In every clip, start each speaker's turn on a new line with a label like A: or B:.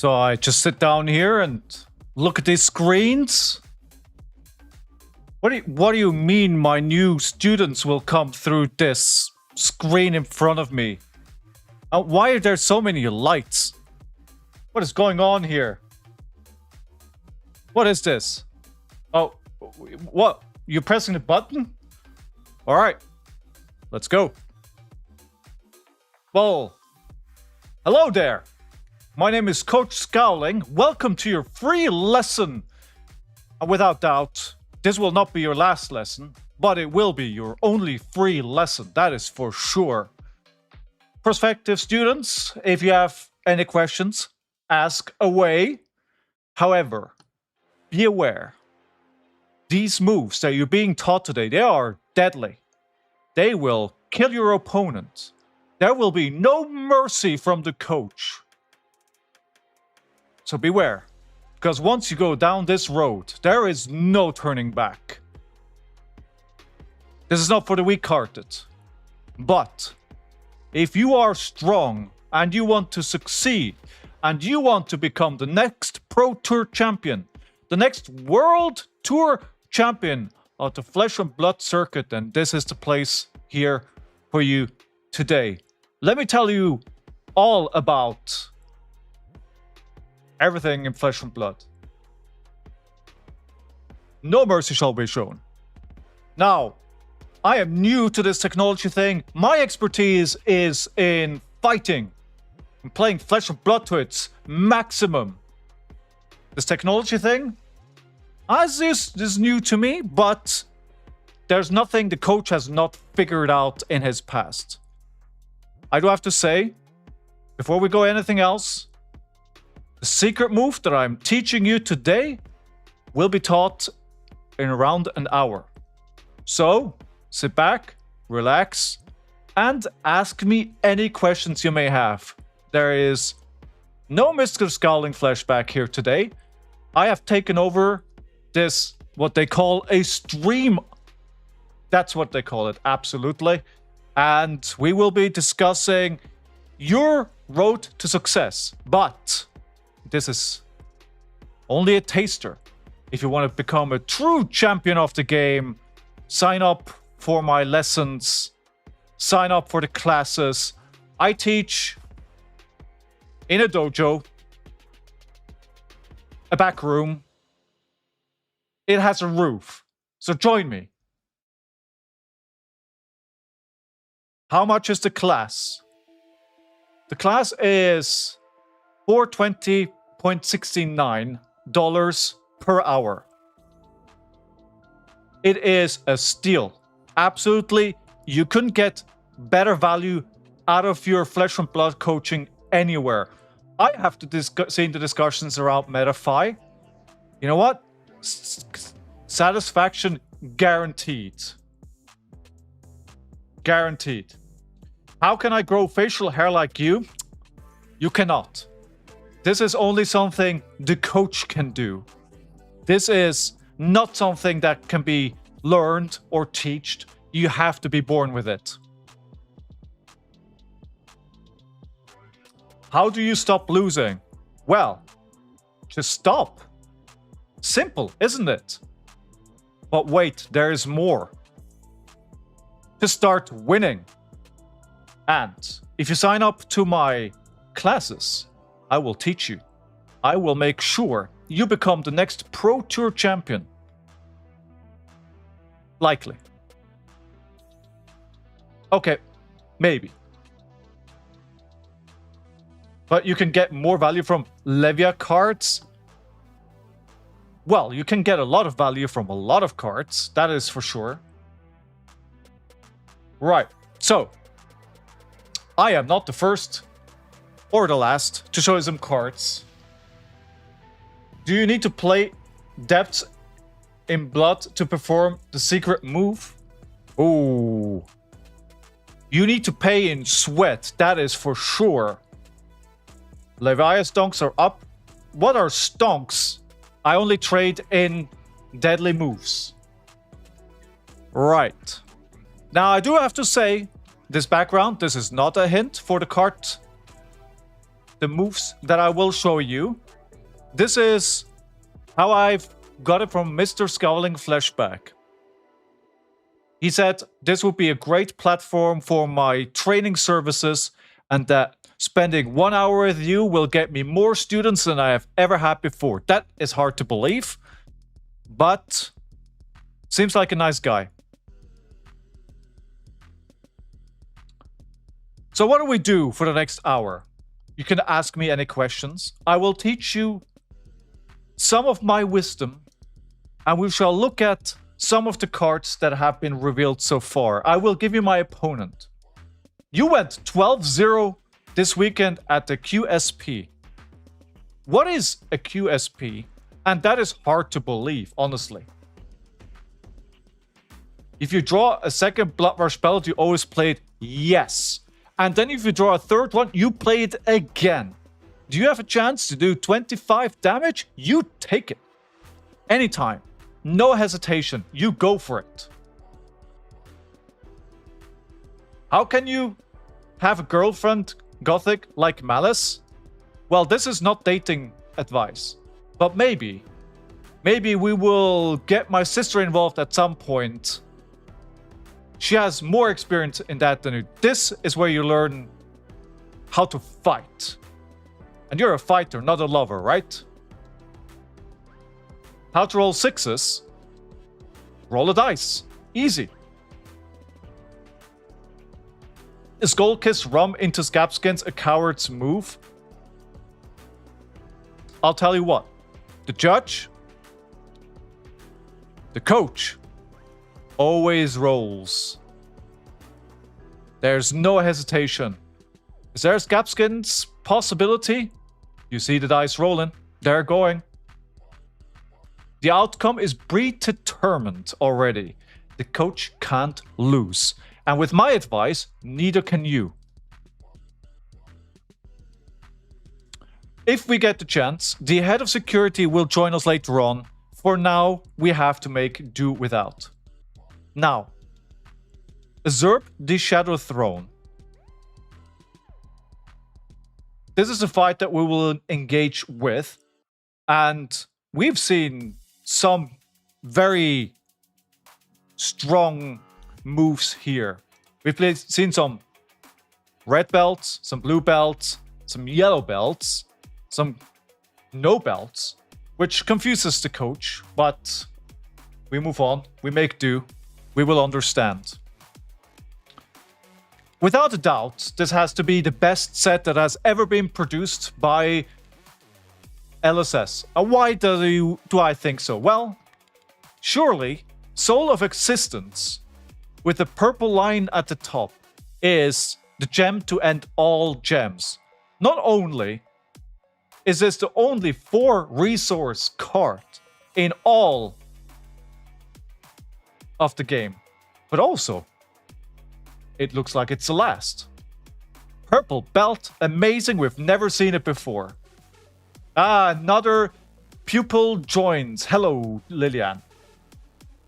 A: So I just sit down here and look at these screens. What do you mean my new students will come through this screen in front of me? Why are there so many lights? What is going on here? What is this? Oh, what? You're pressing the button? All right, let's go. Well, hello there. My name is Coach Scowling. Welcome to your free lesson. Without doubt, this will not be your last lesson, but it will be your only free lesson. That is for sure. Prospective students, if you have any questions, ask away. However, be aware. These moves that you're being taught today, they are deadly. They will kill your opponent. There will be no mercy from the coach. So beware, because once you go down this road, there is no turning back. This is not for the weak-hearted. But if you are strong and you want to succeed and you want to become the next Pro Tour champion, the next World Tour champion of the Flesh and Blood circuit, then this is the place here for you today. Let me tell you all about everything in Flesh and Blood. No mercy shall be shown. Now, I am new to this technology thing. My expertise is in fighting and playing Flesh and Blood to its maximum. This technology thing, as this is new to me, but there's nothing the coach has not figured out in his past. I do have to say, before we go anything else, the secret move that I'm teaching you today will be taught in around an hour. So, sit back, relax, and ask me any questions you may have. There is no Mr. Scowling flashback here today. I have taken over this, what they call a stream. That's what they call it, absolutely. And we will be discussing your road to success. But this is only a taster. If you want to become a true champion of the game, sign up for my lessons, sign up for the classes. I teach in a dojo, a back room. It has a roof, so join me. How much is the class? The class is $420.69 per hour. It is a steal. Absolutely, you couldn't get better value out of your Flesh and Blood coaching anywhere. I have to seen the discussions around MetaFi. You know what? Satisfaction guaranteed. Guaranteed. How can I grow facial hair like you? You cannot. This is only something the coach can do. This is not something that can be learned or taught. You have to be born with it. How do you stop losing? Well, just stop. Simple, isn't it? But wait, there is more. To start winning. And if you sign up to my classes, I will teach you. I will make sure you become the next Pro Tour champion. Likely. Okay, maybe. But you can get more value from Levia cards. Well, you can get a lot of value from a lot of cards. That is for sure. Right, so I am not the first or the last to show you some cards. Do you need to play Depths in Blood to perform the secret move? Ooh. You need to pay in sweat, that is for sure. Levi's stonks are up. What are stonks? I only trade in deadly moves. Right. Now I do have to say, this background, this is not a hint for the card the moves that I will show you. This is how I've got it from Mr. Scowling Flashback. He said this would be a great platform for my training services, and that spending 1 hour with you will get me more students than I have ever had before. That is hard to believe, but seems like a nice guy. So what do we do for the next hour? You can ask me any questions. I will teach you some of my wisdom, and we shall look at some of the cards that have been revealed so far. I will give you my opponent. You went 12-0 this weekend at the QSP. What is a QSP? And that is hard to believe, honestly. If you draw a second Blood Rush belt, you always play it, yes. And then if you draw a third one, you play it again. Do you have a chance to do 25 damage? You take it. Anytime. No hesitation. You go for it. How can you have a girlfriend, Gothic, like Malice? Well, this is not dating advice. But maybe. Maybe we will get my sister involved at some point. She has more experience in that than you. This is where you learn how to fight. And you're a fighter, not a lover, right? How to roll sixes? Roll a dice. Easy. Is Gold Kiss Rum into Scabskins a coward's move? I'll tell you what. The judge, the coach, always rolls. There's no hesitation. Is there a Scabskins possibility? You see the dice rolling. They're going. The outcome is predetermined already. The coach can't lose. And with my advice, neither can you. If we get the chance, the head of security will join us later on. For now, we have to make do without. Now, Usurp the Shadow Throne. This is a fight that we will engage with, and we've seen some very strong moves here. We've seen some red belts, some blue belts, some yellow belts, some no belts, which confuses the coach, but we move on, we make do, we will understand. Without a doubt, this has to be the best set that has ever been produced by LSS. Why do I think so? Well, surely Soul of Existence, with the purple line at the top, is the gem to end all gems. Not only is this the only 4-resource card in all of the game, but also it looks like it's the last. Purple belt, amazing, we've never seen it before. Another pupil joins. Hello, Lillian.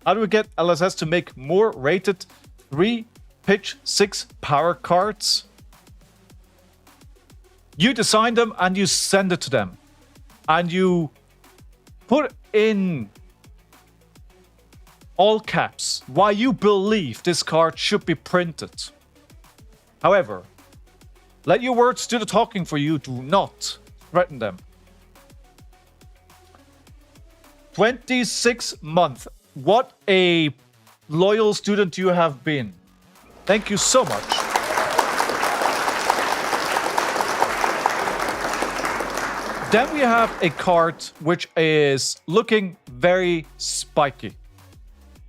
A: How do we get LSS to make more rated 3 pitch 6 power cards? You design them and you send it to them. And you put in all caps why you believe this card should be printed. However, let your words do the talking for you. Do not threaten them. 26 months. What a loyal student you have been. Thank you so much. Then we have a card which is looking very spiky.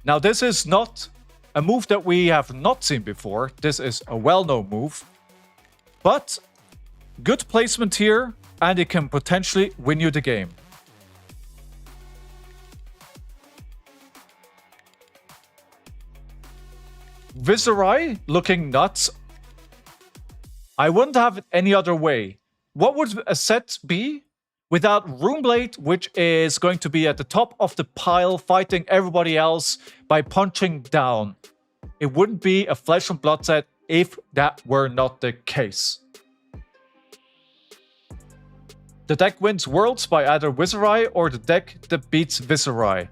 A: Now, this is not a move that we have not seen before. This is a well-known move. But good placement here, and it can potentially win you the game. Viserai looking nuts. I wouldn't have it any other way. What would a set be without Runeblade, which is going to be at the top of the pile, fighting everybody else by punching down? It wouldn't be a Flesh and Blood set if that were not the case. The deck wins Worlds by either Viserai or the deck that beats Viserai.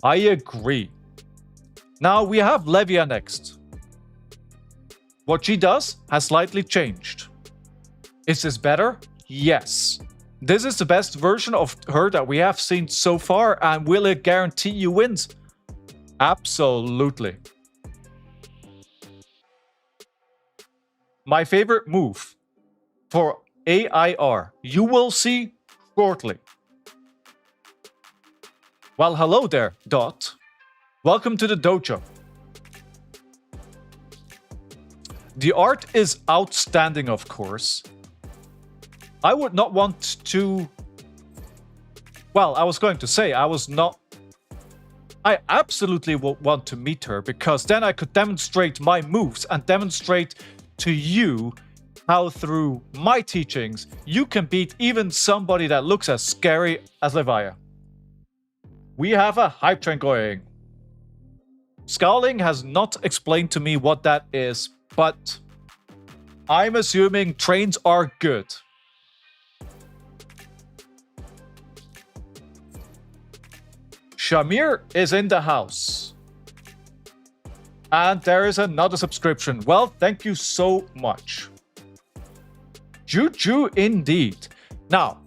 A: I agree. Now we have Levia next. What she does has slightly changed. Is this better? Yes. This is the best version of her that we have seen so far, and will it guarantee you wins? Absolutely. My favorite move for AIR, you will see shortly. Well, hello there, Dot. Welcome to the dojo. The art is outstanding, of course. I would not want to... Well, I was going to say, I absolutely would want to meet her, because then I could demonstrate my moves and demonstrate to you how through my teachings you can beat even somebody that looks as scary as Levia. We have a hype train going. Scowling has not explained to me what that is, but I'm assuming trains are good. Shamir is in the house. And there is another subscription. Well, thank you so much. Juju indeed. Now,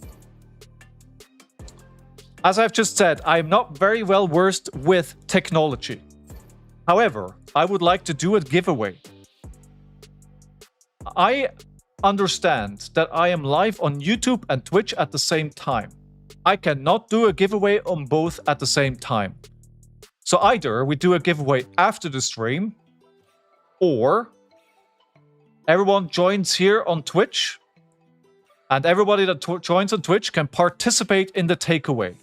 A: as I've just said, I'm not very well versed with technology. However, I would like to do a giveaway. I understand that I am live on YouTube and Twitch at the same time. I cannot do a giveaway on both at the same time. So either we do a giveaway after the stream, or everyone joins here on Twitch, and everybody that joins on Twitch can participate in the takeaway.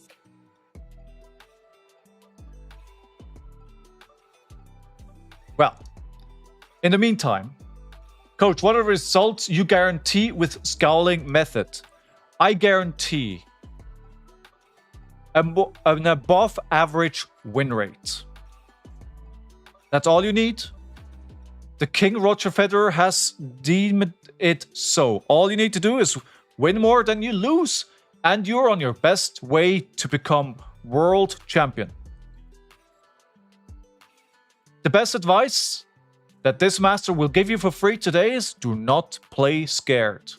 A: Well, in the meantime, Coach, what are the results you guarantee with Scowling method? I guarantee an above average win rate. That's all you need. The King Roger Federer has deemed it so. All you need to do is win more than you lose, and you're on your best way to become world champion. The best advice that this master will give you for free today is do not play scared.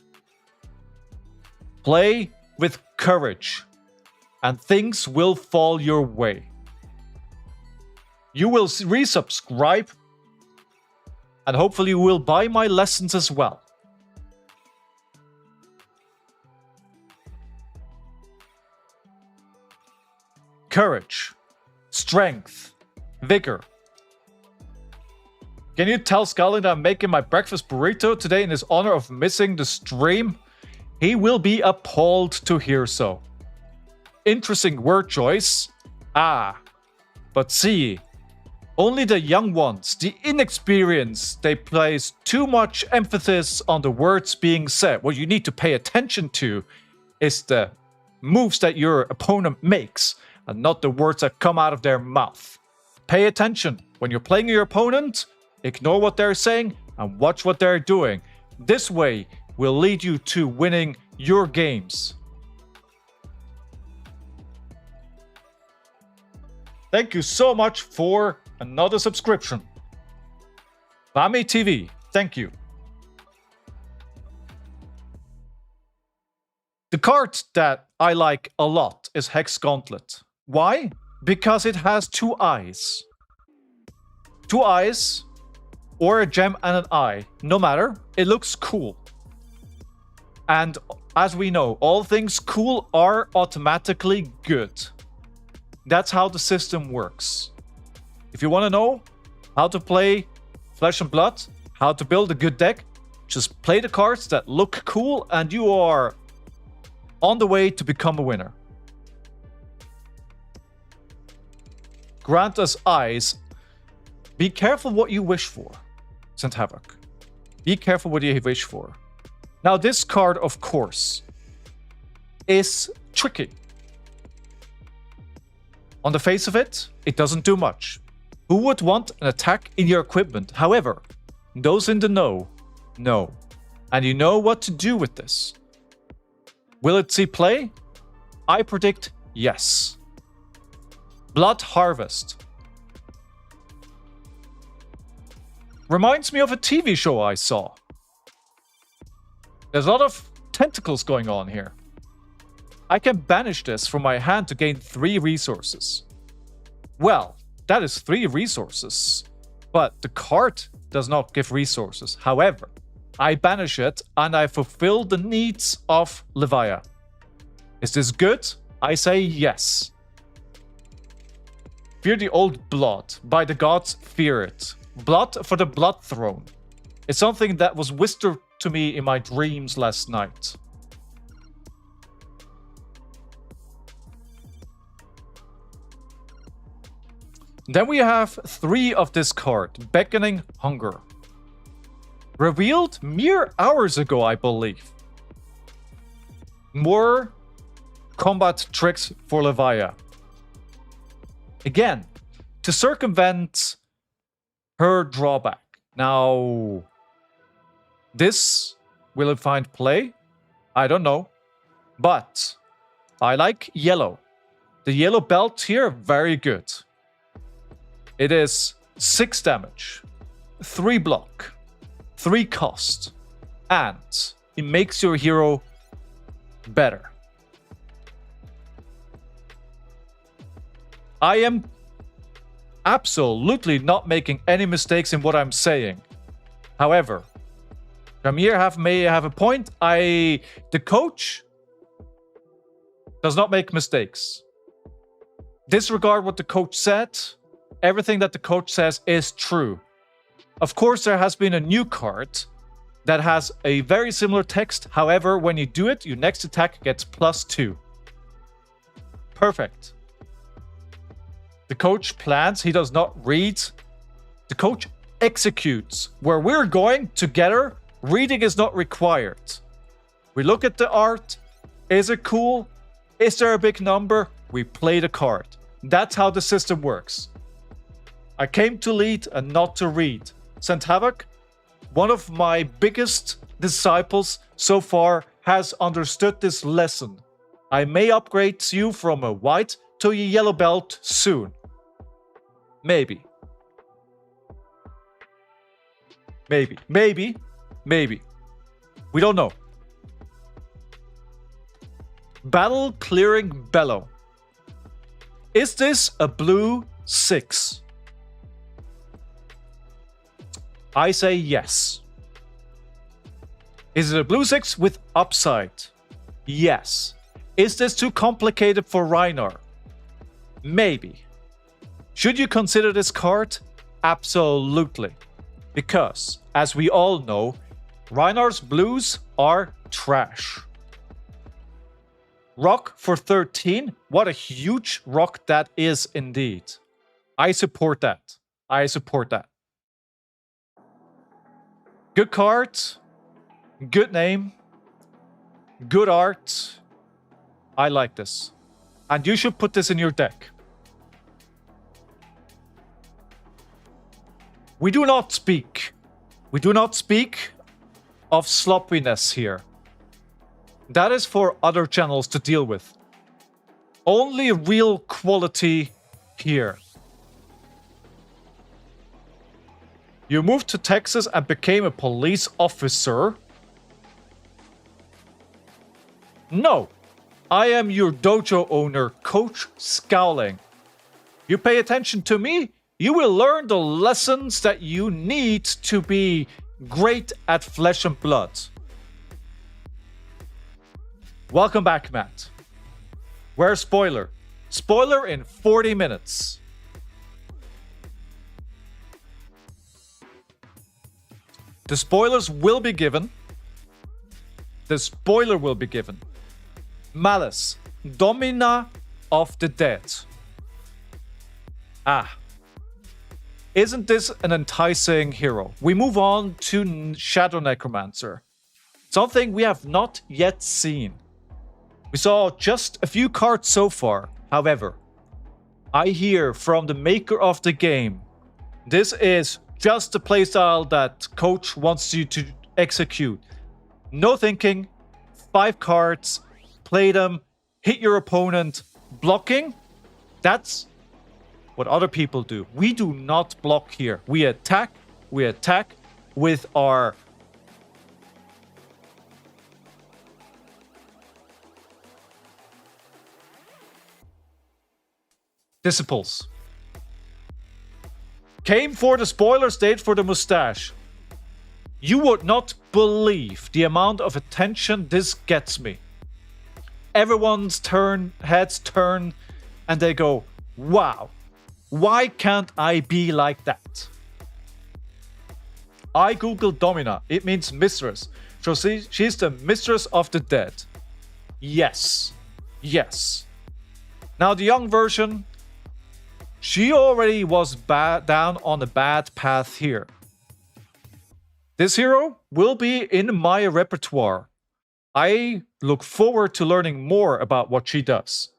A: Play with courage, and things will fall your way. You will resubscribe, and hopefully you will buy my lessons as well. Courage, strength, vigor. Can you tell Scowling that I'm making my breakfast burrito today in his honor of missing the stream? He will be appalled to hear so. Interesting word choice. But see, only the young ones, the inexperienced, they place too much emphasis on the words being said. What you need to pay attention to is the moves that your opponent makes, and not the words that come out of their mouth. Pay attention. When you're playing your opponent, ignore what they're saying and watch what they're doing. This way will lead you to winning your games. Thank you so much for another subscription. Bami TV, thank you. The card that I like a lot is Hex Gauntlet. Why? Because it has two eyes. Two eyes, or a gem and an eye. No matter, it looks cool. And as we know, all things cool are automatically good. That's how the system works. If you want to know how to play Flesh and Blood, how to build a good deck, just play the cards that look cool and you are on the way to become a winner. Grant us eyes. Be careful what you wish for, St. Havoc. Be careful what you wish for. Now this card, of course, is tricky. On the face of it, it doesn't do much. Who would want an attack in your equipment? However, those in the know, know. And you know what to do with this. Will it see play? I predict yes. Blood Harvest. Reminds me of a TV show I saw. There's a lot of tentacles going on here. I can banish this from my hand to gain 3 resources. Well, that is 3 resources. But the card does not give resources. However, I banish it and I fulfill the needs of Levaya. Is this good? I say yes. Fear the old blood. By the gods, fear it. Blood for the blood throne. It's something that was whispered to me in my dreams last night. Then we have 3 of this card, Beckoning Hunger. Revealed mere hours ago, I believe. More combat tricks for Levaya. Again, to circumvent her drawback. Now, this, will it find play? I don't know. But I like yellow. The yellow belt here, very good. It is 6 damage, 3 block, 3 cost, and it makes your hero better. I am absolutely not making any mistakes in what I'm saying. However, Ramir may have a point. The coach does not make mistakes. Disregard what the coach said. Everything that the coach says is true. Of course, there has been a new card that has a very similar text. However, when you do it, your next attack gets +2. Perfect. The coach plans, he does not read. The coach executes. Where we're going together, reading is not required. We look at the art. Is it cool? Is there a big number? We play the card. That's how the system works. I came to lead and not to read. St. Havoc, one of my biggest disciples so far, has understood this lesson. I may upgrade you from a white to a yellow belt soon. Maybe. Maybe. We don't know. Battle Clearing Bellow. Is this a blue 6? I say yes. Is it a blue 6 with upside? Yes. Is this too complicated for Reinar? Maybe. Should you consider this card? Absolutely. Because, as we all know, Reinar's blues are trash. Rock for 13? What a huge rock that is indeed. I support that. Good card, good name, good art. I like this. And you should put this in your deck. We do not speak of sloppiness here. That is for other channels to deal with. Only real quality here. You moved to Texas and became a police officer? No. I am your dojo owner, Coach Scowling. You pay attention to me, you will learn the lessons that you need to be great at Flesh and Blood. Welcome back, Matt. Where's spoiler? Spoiler in 40 minutes. The spoilers will be given. The spoiler will be given. Malice, Domina of the Dead. Ah. Isn't this an enticing hero? We move on to Shadow Necromancer. Something we have not yet seen. We saw just a few cards so far. However, I hear from the maker of the game, this is just the playstyle that Coach wants you to execute. No thinking, 5 cards, outplay them, hit your opponent. Blocking, that's what other people do. We do not block here. We attack with our disciples. Came for the spoiler, stayed for the mustache. You would not believe the amount of attention this gets me. Everyone's heads turn, and they go, wow, why can't I be like that? I googled Domina. It means mistress. So she's the mistress of the dead. Yes. Yes. Now the young version, she already was down on a bad path here. This hero will be in my repertoire. I look forward to learning more about what she does.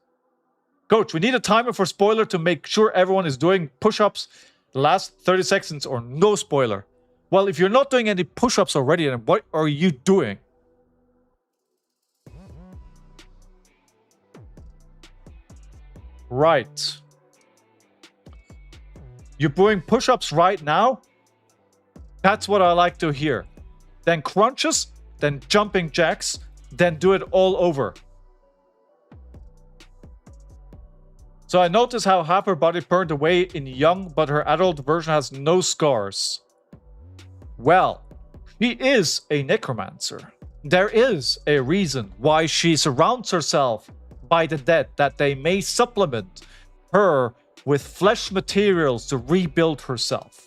A: Coach, we need a timer for spoiler to make sure everyone is doing push-ups the last 30 seconds or no spoiler. Well, if you're not doing any push-ups already, then what are you doing? Right. You're doing push-ups right now? That's what I like to hear. Then crunches, then jumping jacks, then do it all over. So I notice how half her body burned away in young, but her adult version has no scars. Well, she is a necromancer. There is a reason why she surrounds herself by the dead, that they may supplement her with flesh materials to rebuild herself.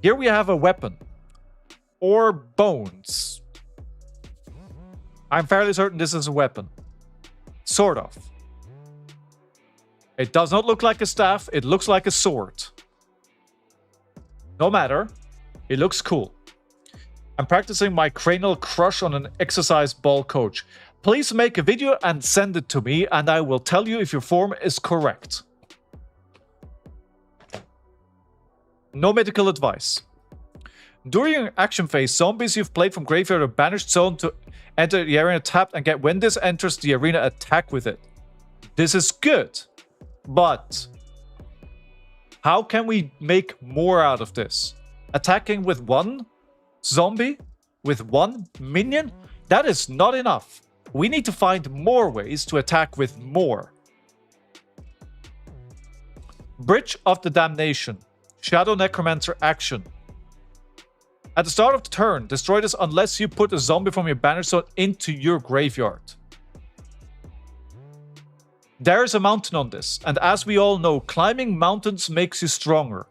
A: Here we have a weapon. Or bones. I'm fairly certain this is a weapon. Sort of. It does not look like a staff, it looks like a sword. No matter, it looks cool. I'm practicing my cranial crush on an exercise ball, coach. Please make a video and send it to me, and I will tell you if your form is correct. No medical advice. During your action phase, zombies you've played from graveyard or banished zone to enter the arena tapped and get when this enters the arena, attack with it. This is good, but how can we make more out of this? Attacking with one zombie? With one minion? That is not enough. We need to find more ways to attack with more. Bridge of the Damnation. Shadow Necromancer action. At the start of the turn, destroy this unless you put a zombie from your banner zone into your graveyard. There is a mountain on this, and as we all know, climbing mountains makes you stronger.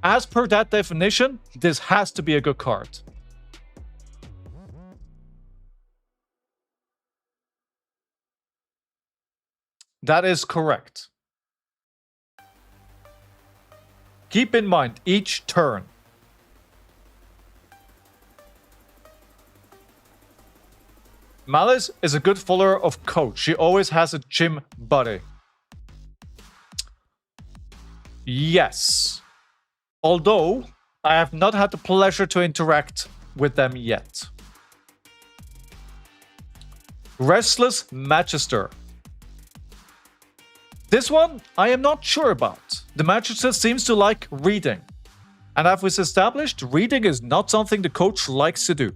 A: As per that definition, this has to be a good card. That is correct. Keep in mind each turn. Malice is a good follower of Coach. She always has a gym buddy. Yes. Although, I have not had the pleasure to interact with them yet. Restless Magister. This one, I am not sure about. The Magister seems to like reading. And as we've established, reading is not something the coach likes to do.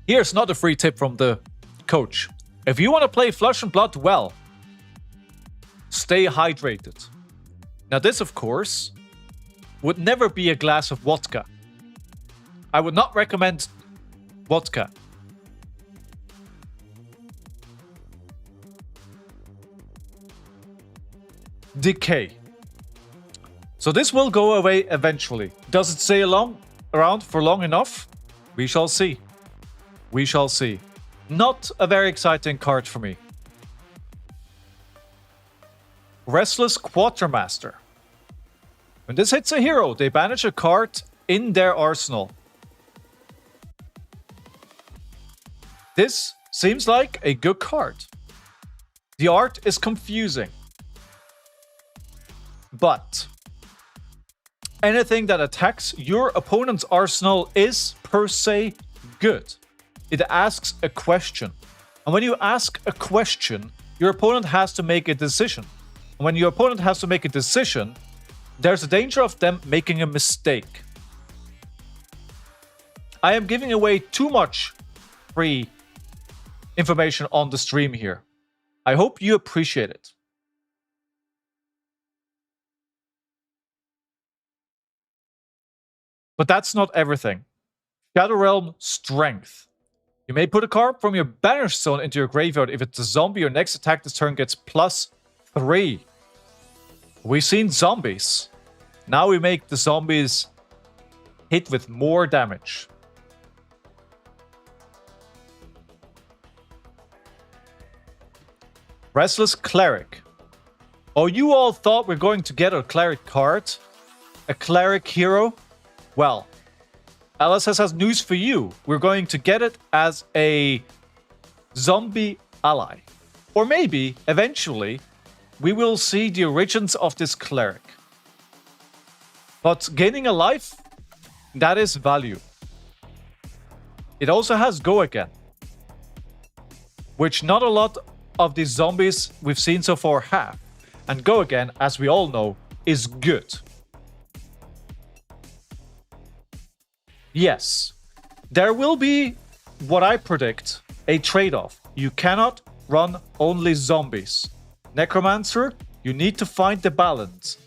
A: Here's not a free tip from the coach. If you want to play Flesh and Blood well, stay hydrated. Now this, of course, would never be a glass of vodka. I would not recommend vodka. Decay. So this will go away eventually. Does it stay around for long enough? We shall see. We shall see. Not a very exciting card for me. Restless Quartermaster. When this hits a hero, they banish a card in their arsenal. This seems like a good card. The art is confusing. But anything that attacks your opponent's arsenal is, per se, good. It asks a question. And when you ask a question, your opponent has to make a decision. And when your opponent has to make a decision, there's a danger of them making a mistake. I am giving away too much free information on the stream here. I hope you appreciate it. But that's not everything. Shadow Realm Strength. You may put a card from your banished zone into your graveyard. If it's a zombie, your next attack this turn gets +3. We've seen zombies. Now we make the zombies hit with more damage. Restless Cleric. Oh, you all thought we're going to get a Cleric card? A Cleric hero? Well, LSS has news for you. We're going to get it as a zombie ally. Or maybe, eventually, we will see the origins of this Cleric. But gaining a life, that is value. It also has Go Again, which not a lot of these zombies we've seen so far have. And Go Again, as we all know, is good. Yes, there will be, what I predict, a trade-off. You cannot run only zombies. Necromancer, you need to find the balance.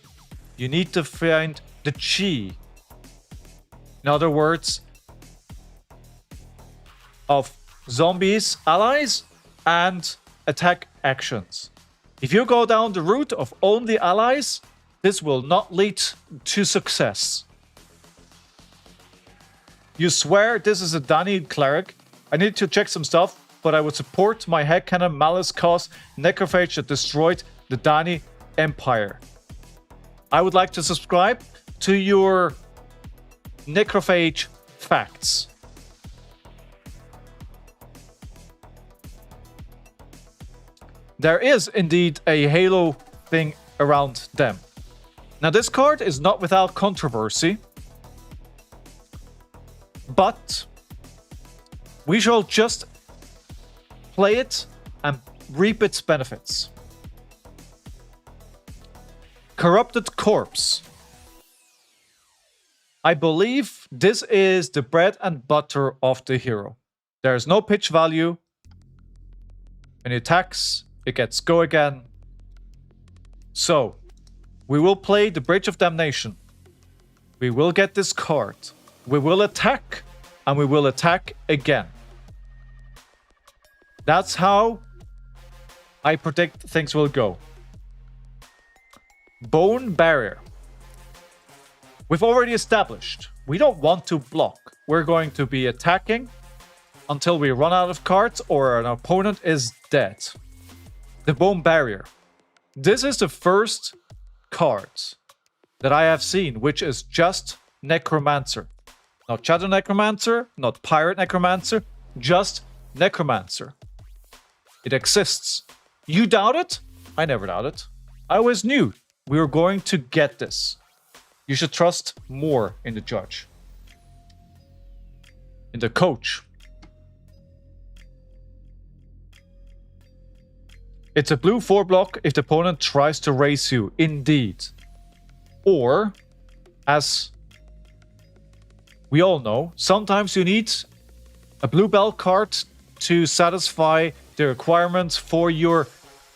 A: You need to find the chi. In other words, of zombies, allies, and attack actions. If you go down the route of only allies, this will not lead to success. You swear this is a Dani Cleric? I need to check some stuff, but I would support my headcanon Malice cause Necrophage that destroyed the Dani Empire. I would like to subscribe to your Necrophage facts. There is indeed a Halo thing around them. Now this card is not without controversy, but we shall just play it and reap its benefits. Corrupted Corpse. I believe this is the bread and butter of the hero. There is no pitch value. When it attacks, it gets Go Again. So, we will play the Bridge of Damnation. We will get this card. We will attack, and we will attack again. That's how I predict things will go. Bone Barrier. We've already established we don't want to block. We're going to be attacking until we run out of cards or an opponent is dead. The Bone Barrier. This is the first card that I have seen which is just Necromancer. Not Shadow Necromancer, not Pirate Necromancer, just Necromancer. It exists. You doubt it? I never doubted. I always knew we were going to get this. You should trust more in the judge. In the coach. It's a blue 4-block if the opponent tries to raise you. Indeed. Or, as we all know, sometimes you need a blue bell card to satisfy the requirements for your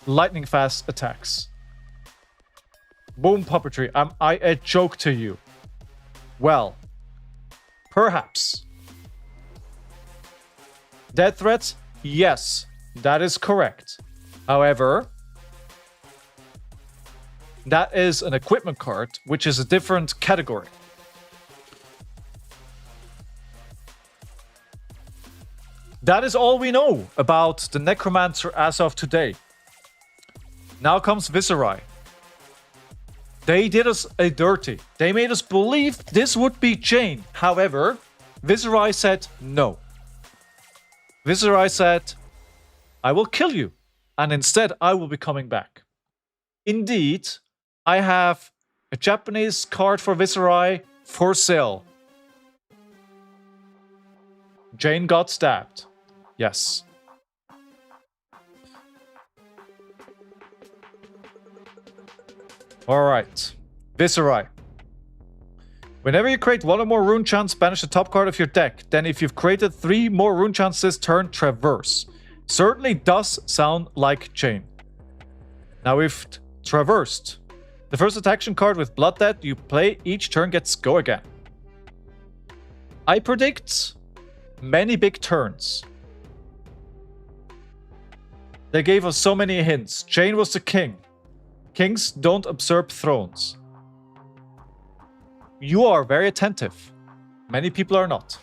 A: lightning fast attacks. Boom Puppetry, am I a joke to you? Well, perhaps. Death threats? Yes, that is correct. However, that is an equipment card, which is a different category. That is all we know about the Necromancer as of today. Now comes Viserai. They did us a dirty. They made us believe this would be Jane. However, Viserai said no. Viserai said, I will kill you. And instead, I will be coming back. Indeed, I have a Japanese card for Viserai for sale. Jane got stabbed. Yes. Alright. Viserai. Whenever you create one or more rune chants, banish the top card of your deck. Then if you've created 3 more rune chants this turn, traverse. Certainly does sound like Jane. Now we've traversed. The first action card with Blood Debt you play each turn gets go again. I predict many big turns. They gave us so many hints. Jane was the king. Kings don't usurp thrones. You are very attentive. Many people are not.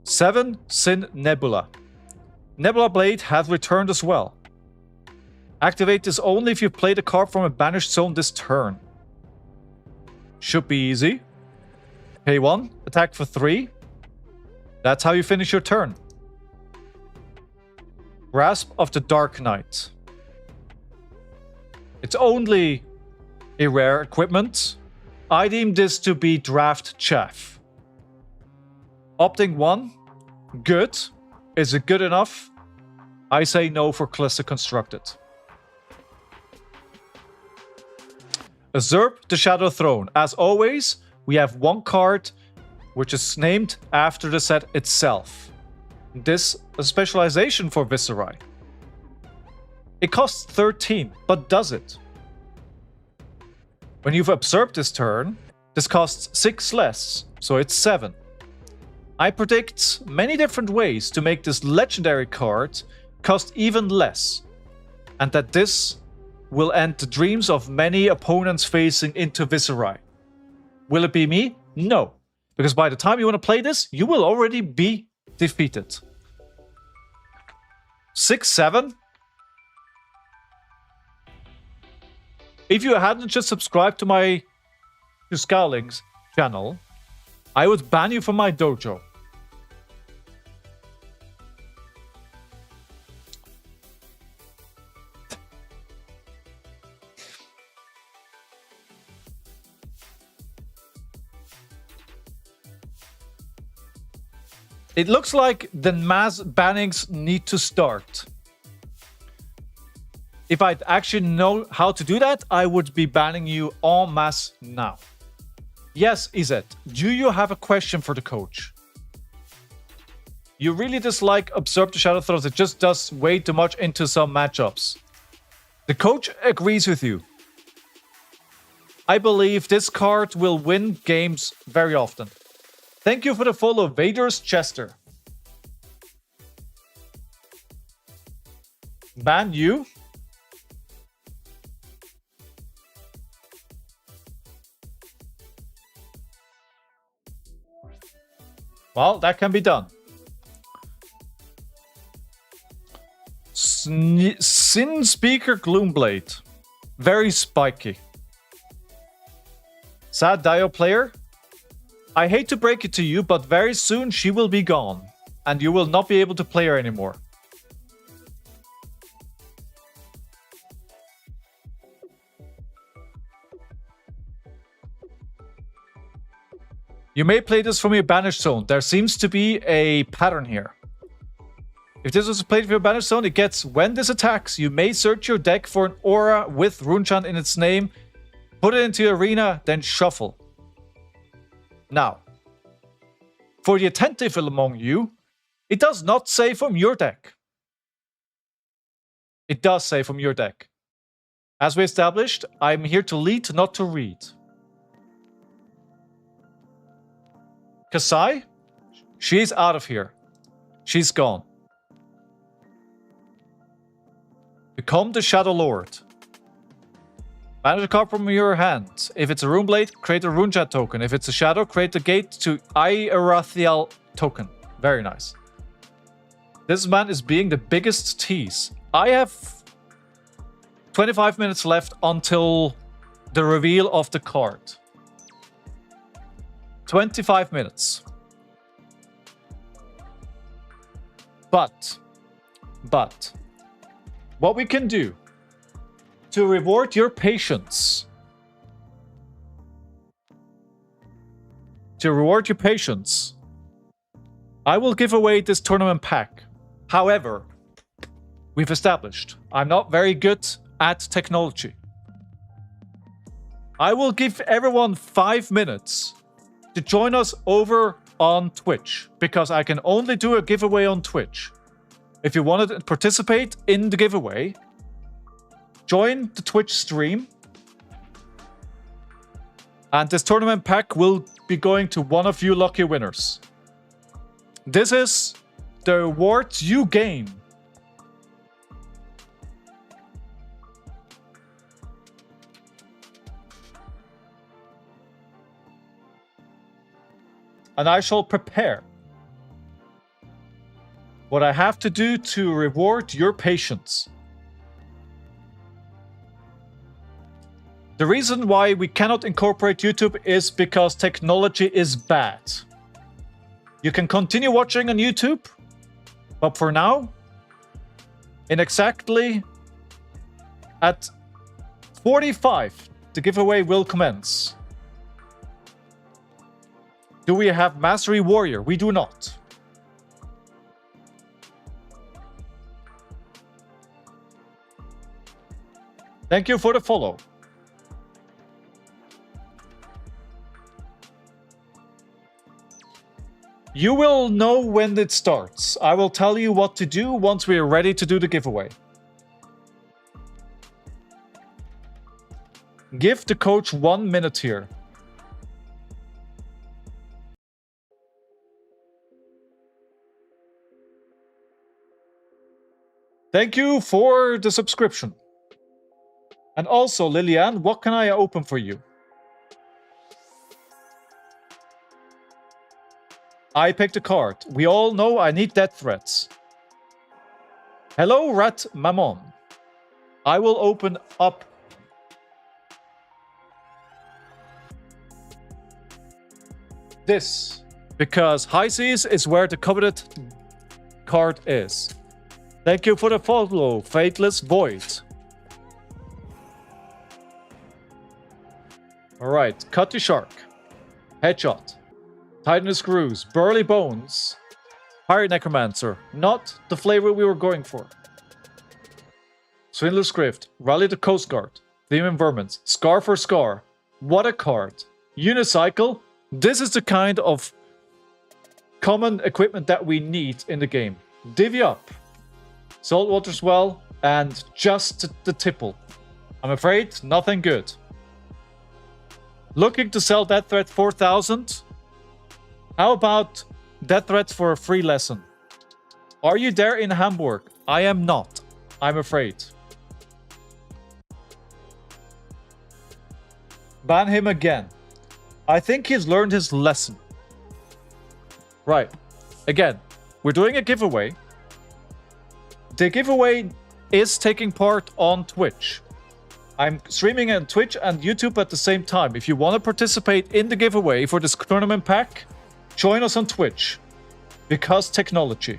A: Seven, Sin Nebula. Nebula Blade has returned as well. Activate this only if you played a card from a banished zone this turn. Should be easy. Pay 1, attack for 3. That's how you finish your turn. Grasp of the Dark Knight. It's only a rare equipment. I deem this to be draft chaff. Opting 1, good. Is it good enough? I say no for Cluster Constructed. Usurp the Shadow Throne. As always, we have 1 card which is named after the set itself. This is a specialization for Viserai. It costs 13, but does it? When you've usurped this turn, this costs 6 less, so it's 7. I predict many different ways to make this legendary card cost even less, and that this will end the dreams of many opponents facing into Viserai. Will it be me? No, because by the time you want to play this, you will already be defeated. 6-7. If you hadn't just subscribed to my Scowling's channel, I would ban you from my dojo. It looks like the mass bannings need to start. If I'd actually know how to do that, I would be banning you en masse now. Yes, Izet, do you have a question for the coach? You really dislike Usurp the Shadow Throne. It just does way too much into some matchups. The coach agrees with you. I believe this card will win games very often. Thank you for the follow, Vader's Chester. Ban you? Well, that can be done. Sin Speaker Gloomblade. Very spiky. Sad Dio player. I hate to break it to you, but very soon she will be gone. And you will not be able to play her anymore. You may play this from your banished zone. There seems to be a pattern here. If this was played from your banished zone, it gets, when this attacks, you may search your deck for an aura with runechant in its name, put it into your arena, then shuffle. Now, for the attentive among you, it does not say from your deck. It does say from your deck. As we established, I'm here to lead, not to read. Kasai, she's out of here. She's gone. Become the Shadow Lord. Banish a card from your hand. If it's a Rune Blade, create a Runechat token. If it's a Shadow, create a Gate to IAR token. Very nice. This man is being the biggest tease. I have 25 minutes left until the reveal of the card. 25 minutes. But, what we can do to reward your patience to reward your patience, I will give away this tournament pack. However, we've established I'm not very good at technology. I will give everyone 5 minutes to join us over on Twitch, because I can only do a giveaway on Twitch. If you want to participate in the giveaway, join the Twitch stream, and this tournament pack will be going to one of you lucky winners. This is the rewards you gain. And I shall prepare what I have to do to reward your patience. The reason why we cannot incorporate YouTube is because technology is bad. You can continue watching on YouTube, but for now, in exactly at 45, the giveaway will commence. Do we have Mastery Warrior? We do not. Thank you for the follow. You will know when it starts. I will tell you what to do once we are ready to do the giveaway. Give the coach 1 minute here. Thank you for the subscription. And also, Lillian, what can I open for you? I picked a card. We all know I need death threats. Hello, Rat Mammon. I will open up this, because High Seas is where the coveted card is. Thank you for the follow, Fateless Void. Alright, Cutty Shark. Headshot. Tighten the Screws. Burly Bones. Pirate Necromancer. Not the flavor we were going for. Swindler's Script. Rally the Coast Guard. Demon Vermins. Scar for Scar. What a card. Unicycle. This is the kind of common equipment that we need in the game. Divvy Up. Saltwater Swell. And just the tipple. I'm afraid nothing good. Looking to sell Death Threat 4,000? How about Death Threats for a free lesson? Are you there in Hamburg? I am not, I'm afraid. Ban him again. I think he's learned his lesson. Right. Again, we're doing a giveaway. The giveaway is taking part on Twitch. I'm streaming on Twitch and YouTube at the same time. If you want to participate in the giveaway for this tournament pack, join us on Twitch. Because technology.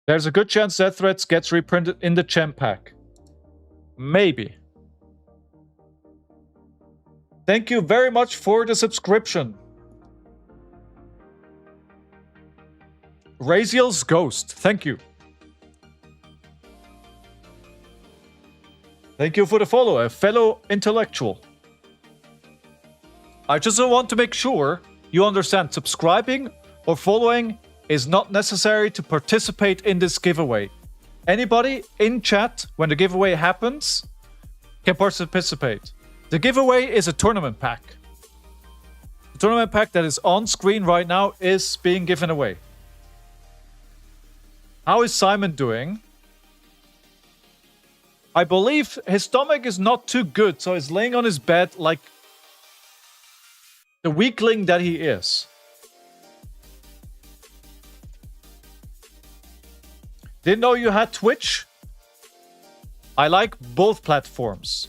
A: There's a good chance Death Threats gets reprinted in the Gem pack. Maybe. Thank you very much for the subscription. Raziel's Ghost, thank you. Thank you for the follow, a fellow intellectual. I just want to make sure you understand subscribing or following is not necessary to participate in this giveaway. Anybody in chat when the giveaway happens can participate. The giveaway is a tournament pack. The tournament pack that is on screen right now is being given away. How is Simon doing? I believe his stomach is not too good, so he's laying on his bed like the weakling that he is. Didn't know you had Twitch? I like both platforms.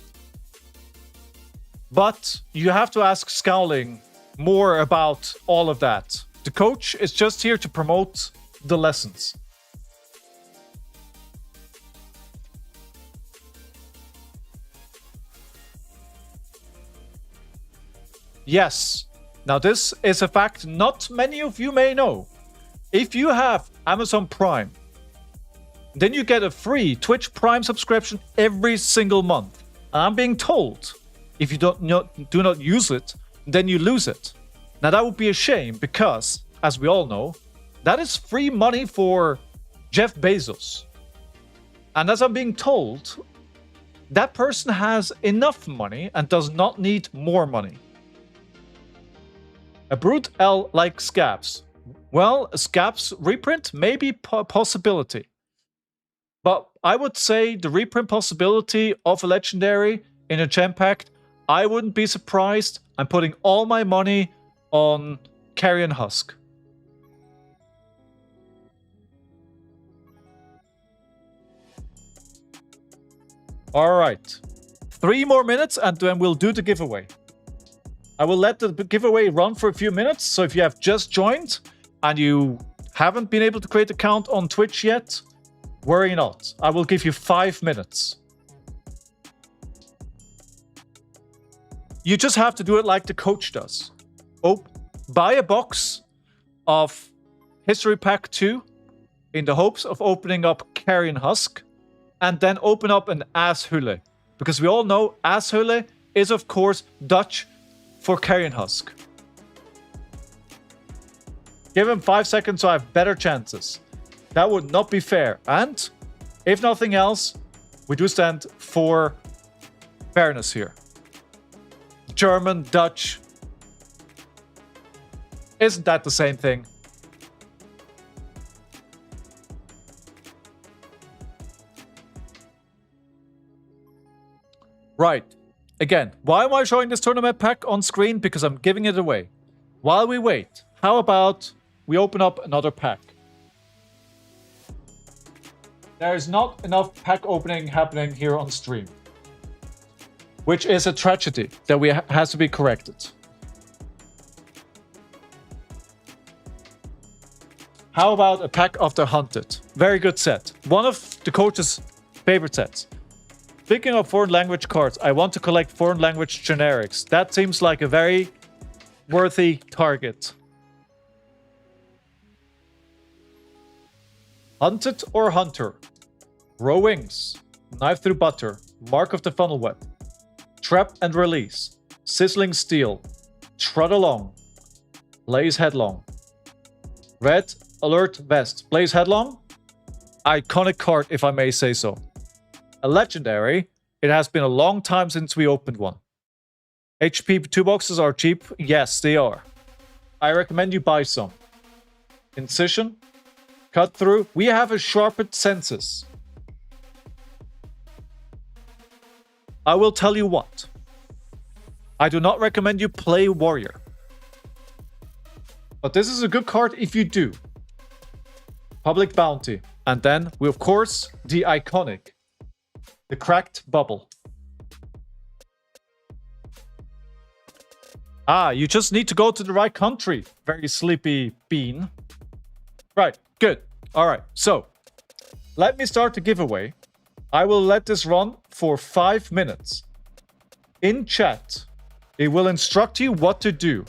A: But you have to ask Scowling more about all of that. The coach is just here to promote the lessons. Yes. Now this is a fact not many of you may know. If you have Amazon Prime, then you get a free Twitch Prime subscription every single month. And I'm being told, if you do not use it, then you lose it. Now that would be a shame because, as we all know, that is free money for Jeff Bezos. And as I'm being told, that person has enough money and does not need more money. A Brute L like Scabs. Well, a Scabs reprint may be a possibility. But I would say the reprint possibility of a legendary in a gem pack, I wouldn't be surprised. I'm putting all my money on Carrion Husk. Alright. 3 more minutes and then we'll do the giveaway. I will let the giveaway run for a few minutes, so if you have just joined and you haven't been able to create an account on Twitch yet, worry not. I will give you 5 minutes. You just have to do it like the coach does. Buy a box of History Pack 2 in the hopes of opening up Carrion Husk, and then open up an Aashulle. Because we all know Aashulle is of course Dutch for Carrion Husk. Give him 5 seconds so I have better chances. That would not be fair. And, if nothing else, we do stand for fairness here. German, Dutch. Isn't that the same thing? Right. Again, why am I showing this tournament pack on screen? Because I'm giving it away. While we wait, how about we open up another pack? There is not enough pack opening happening here on stream. Which is a tragedy that has to be corrected. How about a pack of the Hunted? Very good set. One of the coach's favorite sets. Speaking of foreign language cards, I want to collect foreign language generics. That seems like a very worthy target. Hunted or Hunter? Row Wings, Knife Through Butter, Mark of the Funnel Web, Trap and Release, Sizzling Steel, Trot Along, Blaze Headlong, Red Alert Vest, Blaze Headlong? Iconic card if I may say so. A legendary, it has been a long time since we opened one. HP 2 boxes are cheap? Yes, they are. I recommend you buy some. Incision, Cut Through, we have a Sharpened Senses. I will tell you what. I do not recommend you play Warrior. But this is a good card if you do. Public Bounty. And then, we of course, the iconic. The Cracked Bubble. Ah, you just need to go to the right country. Very sleepy bean. Right, good. Alright, so. Let me start the giveaway. I will let this run for 5 minutes. In chat, it will instruct you what to do.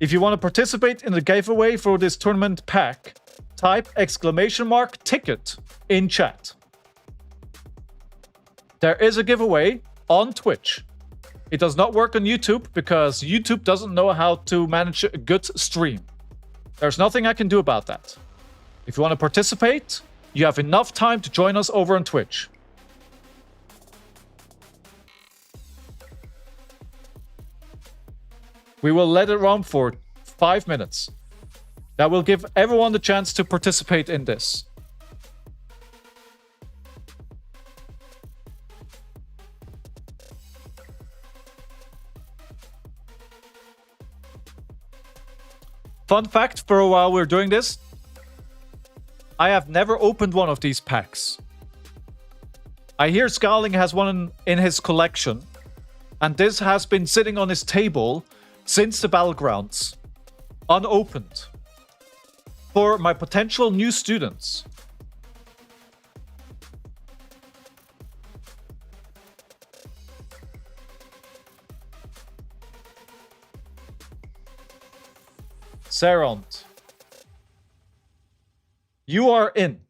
A: If you want to participate in the giveaway for this tournament pack, type !ticket in chat. There is a giveaway on Twitch. It does not work on YouTube because YouTube doesn't know how to manage a good stream. There's nothing I can do about that. If you want to participate, you have enough time to join us over on Twitch. We will let it run for 5 minutes. That will give everyone the chance to participate in this. Fun fact, for a while we're doing this, I have never opened one of these packs. I hear Scowling has one in his collection, And this has been sitting on his table since the Battlegrounds, unopened, for my potential new students. Seront, you are in.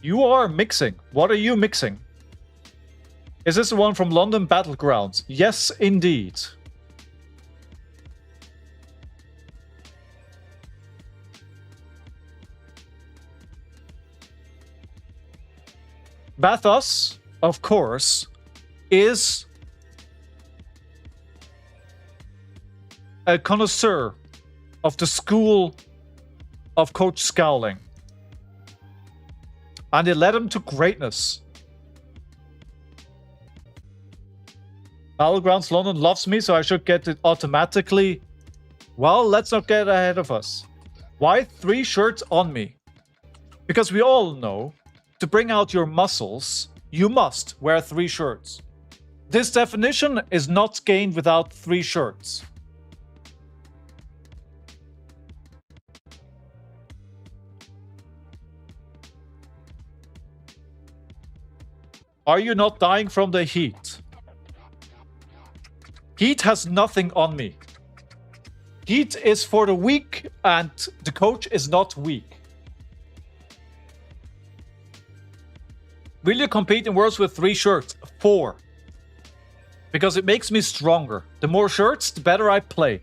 A: You are mixing. What are you mixing? Is this the one from London Battlegrounds? Yes, indeed. Bathos, of course, is a connoisseur of the school of Coach Scowling. And it led him to greatness. Battlegrounds London loves me, so I should get it automatically. Well, let's not get ahead of us. Why 3 shirts on me? Because we all know, to bring out your muscles, you must wear 3 shirts. This definition is not gained without 3 shirts. Are you not dying from the heat? Heat has nothing on me. Heat is for the weak, and the coach is not weak. Will you compete in Worlds with 3 shirts? 4. Because it makes me stronger. The more shirts, the better I play.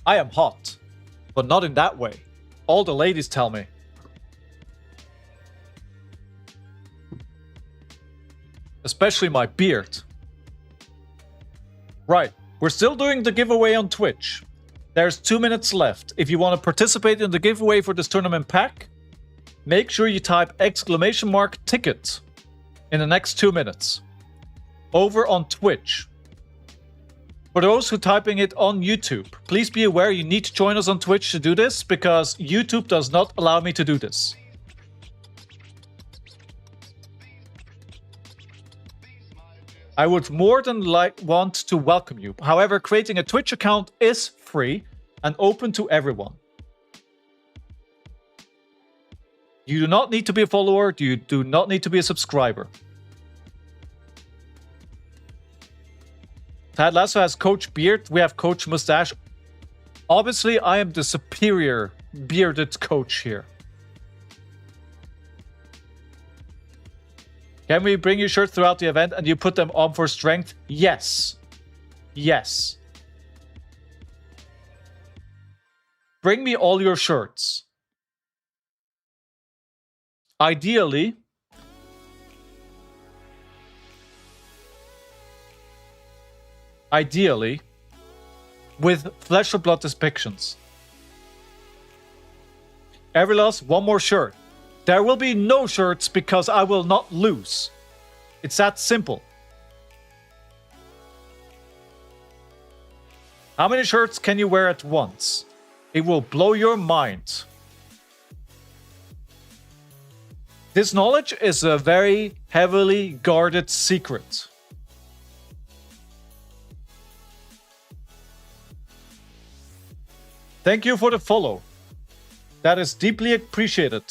A: I am hot, but not in that way. All the ladies tell me. Especially my beard. Right, we're still doing the giveaway on Twitch. There's 2 minutes left. If you want to participate in the giveaway for this tournament pack, make sure you type !ticket in the next 2 minutes. Over on Twitch. For those who are typing it on YouTube, please be aware you need to join us on Twitch to do this, because YouTube does not allow me to do this. I would more than want to welcome you. However, creating a Twitch account is free and open to everyone. You do not need to be a follower. You do not need to be a subscriber. Tad Lasso has Coach Beard. We have Coach Mustache. Obviously, I am the superior bearded coach here. Can we bring you shirts throughout the event and you put them on for strength? Yes. Yes. Bring me all your shirts. Ideally, with flesh or blood depictions. Every loss, 1 more shirt. There will be no shirts because I will not lose. It's that simple. How many shirts can you wear at once? It will blow your mind. This knowledge is a very heavily guarded secret. Thank you for the follow. That is deeply appreciated.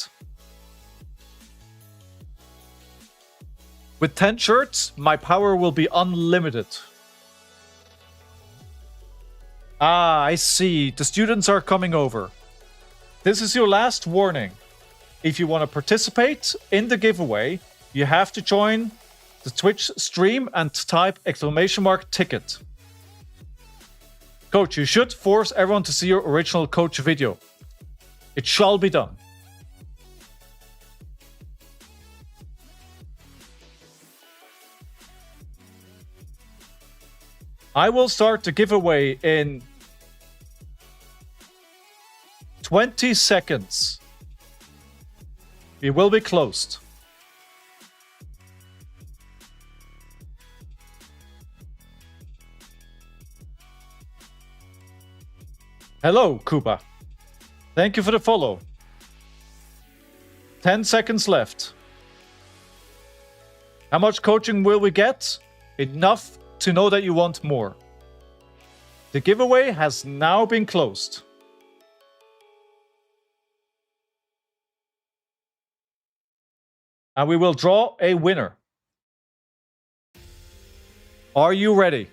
A: With 10 shirts, my power will be unlimited. Ah, I see. The students are coming over. This is your last warning. If you want to participate in the giveaway, you have to join the Twitch stream and type !ticket. Coach, you should force everyone to see your original coach video. It shall be done. I will start the giveaway in 20 seconds. We will be closed. Hello, Kuba. Thank you for the follow. 10 seconds left. How much coaching will we get? Enough to know that you want more. The giveaway has now been closed. And we will draw a winner. Are you ready?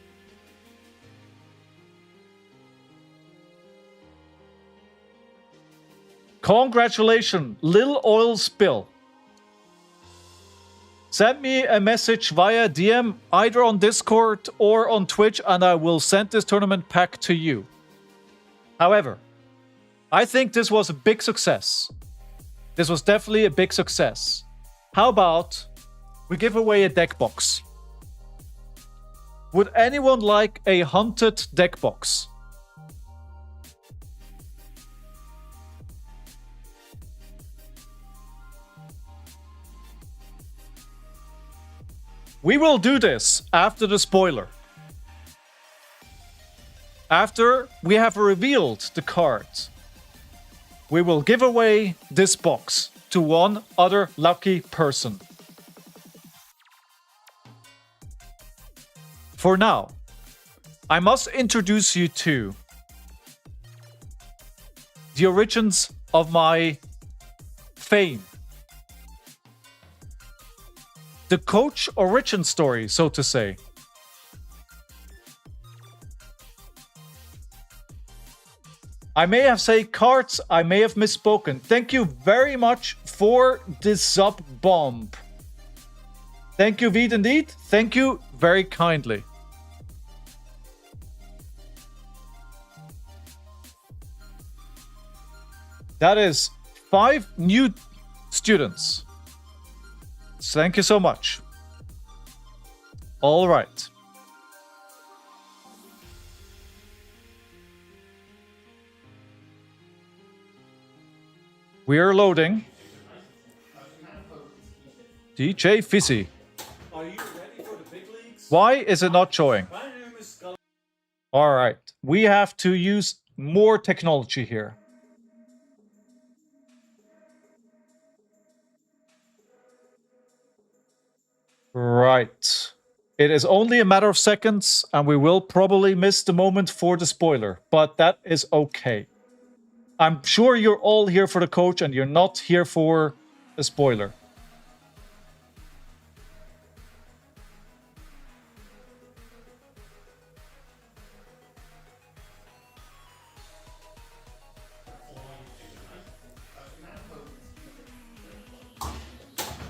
A: Congratulations, Lil Oil Spill. Send me a message via DM either on Discord or on Twitch and I will send this tournament pack to you. However, I think this was a big success. This was definitely a big success. How about we give away a deck box? Would anyone like a hunted deck box? We will do this after the spoiler. After we have revealed the cards, we will give away this box to one other lucky person. For now, I must introduce you to the origins of my fame. The coach origin story, so to say. I may have said cards, I may have misspoken. Thank you very much for this sub bomb. Thank you, Veed, indeed. Thank you very kindly. That is 5 new students. Thank you so much. All right. We are loading. DJ Fizzy.
B: Are you ready for the big leagues?
A: Why is it not showing?
B: My name is Scowling.
A: All right. We have to use more technology here. Right. It is only a matter of seconds, and we will probably miss the moment for the spoiler, but that is okay. I'm sure you're all here for the coach, and you're not here for a spoiler.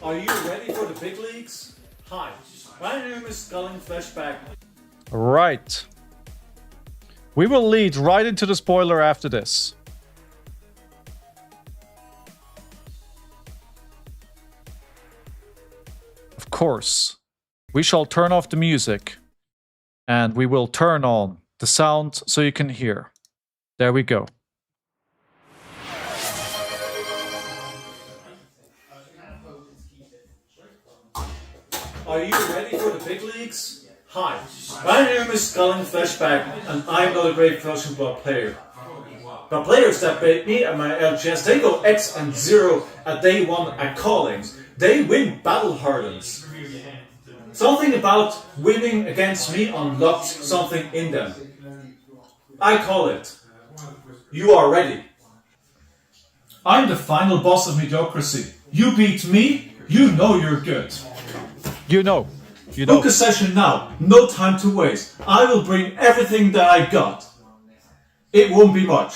B: Are you ready for the big leagues? Hi, my name is Scowling Flashback.
A: Right. We will lead right into the spoiler after this. Of course, we shall turn off the music and we will turn on the sound so you can hear. There we go.
B: Are you ready for the big leagues? Hi, my name is Scowling Flashback, and I'm not a great Flesh and Blood player. But players that beat me and my LGS, they go X and 0 at day 1 at callings. They win battle hardens. Something about winning against me unlocks something in them. I call it, you are ready. I'm the final boss of mediocrity. You beat me, you know you're good.
A: You know.
B: Book a session now, no time to waste. I will bring everything that I got. It won't be much.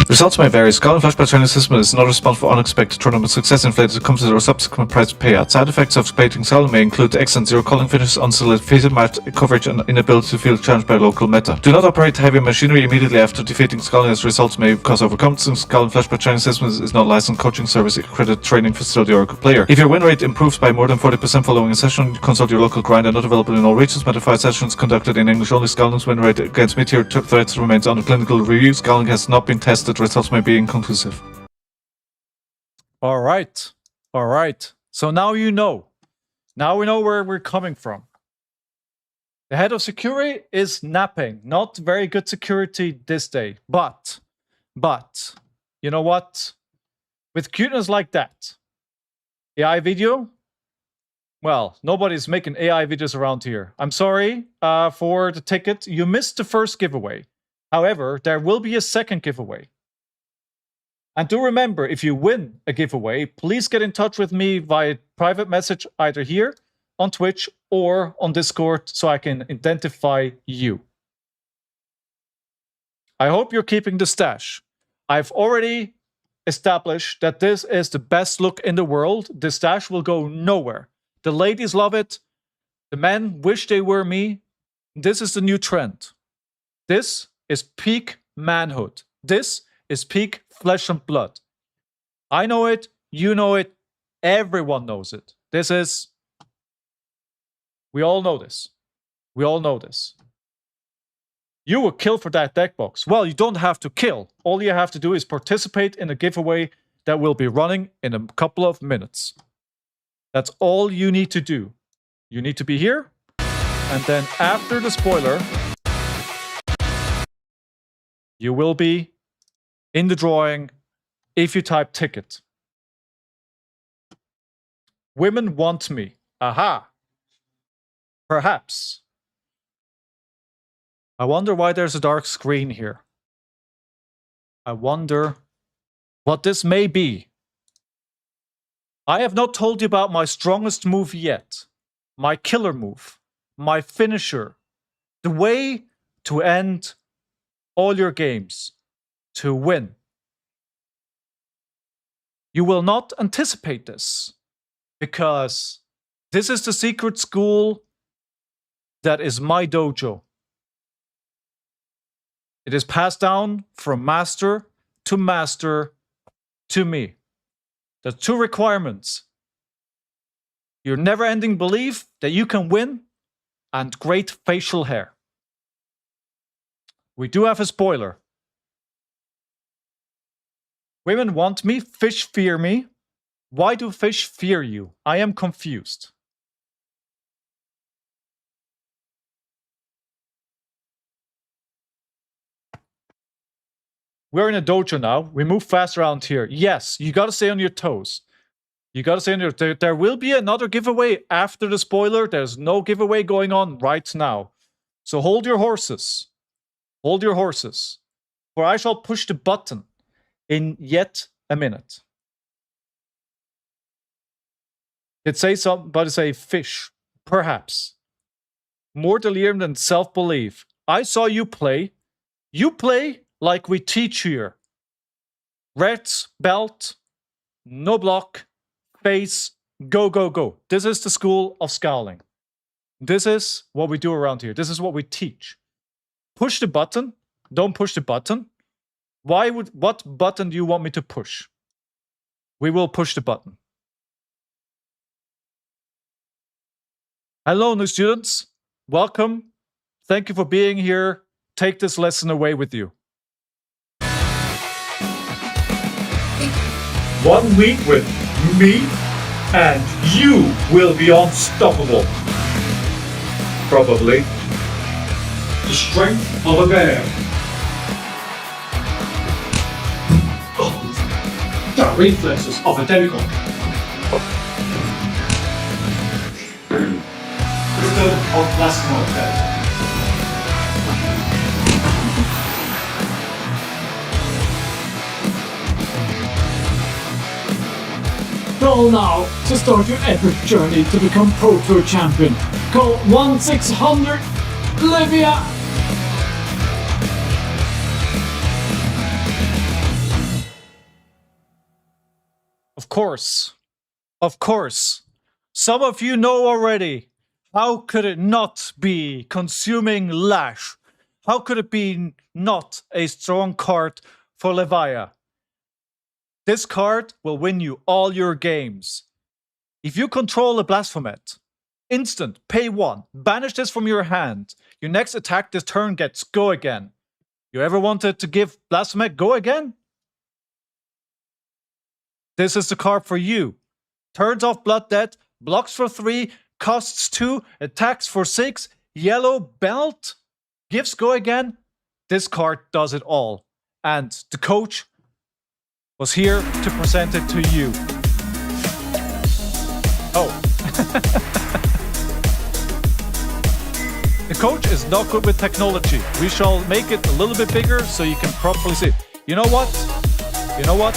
A: Results may vary. Scowling Flashback training system is not responsible for unexpected tournament success, inflated competitor or subsequent prize payout. Side effects of splitting Scowling may include X and 0 calling finishes, unsolicited match coverage, and inability to feel challenged by local meta. Do not operate heavy machinery immediately after defeating Scowling, as results may cause overconfidence. Scowling Flashback training system is not licensed coaching service, accredited training facility, or player. If your win rate improves by more than 40% following a session, consult your local grind and not available in all regions. Modified sessions conducted in English only. Scowling's win rate against mid-tier threats remains under clinical review. Scowling has not been tested. Results may be inconclusive. All right. All right. So now you know. Now we know where we're coming from. The head of security is napping. Not very good security this day. But But, you know what? With cuteness like that, AI video? Well, nobody's making AI videos around here. I'm sorry for the ticket. You missed the first giveaway. However, there will be a second giveaway. And do remember, if you win a giveaway, please get in touch with me via private message either here on Twitch or on Discord so I can identify you. I hope you're keeping the stash. I've already established that this is the best look in the world. The stash will go nowhere. The ladies love it. The men wish they were me. This is the new trend. This is peak manhood. This is peak flesh and blood. I know it. You know it. Everyone knows it. This is... We all know this. We all know this. You will kill for that deck box. Well, you don't have to kill. All you have to do is participate in a giveaway that will be running in a couple of minutes. That's all you need to do. You need to be here. And then after the spoiler, you will be in the drawing if you type ticket. Women want me. Aha. Perhaps. I wonder why there's a dark screen here. I wonder what this may be. I have not told you about my strongest move yet. My killer move. My finisher. The way to end all your games. To win. You will not anticipate this. Because this is the secret school that is my dojo. It is passed down from master to me. There's two requirements. Your never-ending belief that you can win and great facial hair. We do have a spoiler. Women want me, fish fear me. Why do fish fear you? I am confused. We're in a dojo now. We move fast around here. Yes, you gotta stay on your toes. You gotta stay on your toes. There will be another giveaway after the spoiler. There's no giveaway going on right now. So hold your horses. Hold your horses. For I shall push the button in yet a minute. Did say somebody say fish? Perhaps. More delirium than self-belief. I saw you play. You play like we teach here. Red belt, no block, face, go, go, go. This is the school of Scowling. This is what we do around here. This is what we teach. Push the button. Don't push the button. What button do you want me to push? We will push the button. Hello, new students. Welcome. Thank you for being here. Take this lesson away with you. 1 week with me, and you will be unstoppable. Probably. The strength of a bear. The reflexes of a demigod. Wisdom of plasma effect.
C: Call now to start your epic journey to become Pro Tour champion. Call 1-600-LIVIA.
A: Of course. Of course. Some of you know already. How could it not be Consuming Lash? How could it be not a strong card for Levia? This card will win you all your games. If you control a Blasphemet, instant, pay 1, banish this from your hand. Your next attack this turn gets Go Again. You ever wanted to give Blasphemet Go Again? This is the card for you. Turns off Blood Debt, blocks for 3, costs 2, attacks for 6, yellow belt, gives Go Again. This card does it all. and the coach was here to present it to you. Oh. The coach is not good with technology. We shall make it a little bit bigger so you can properly see. You know what? You know what?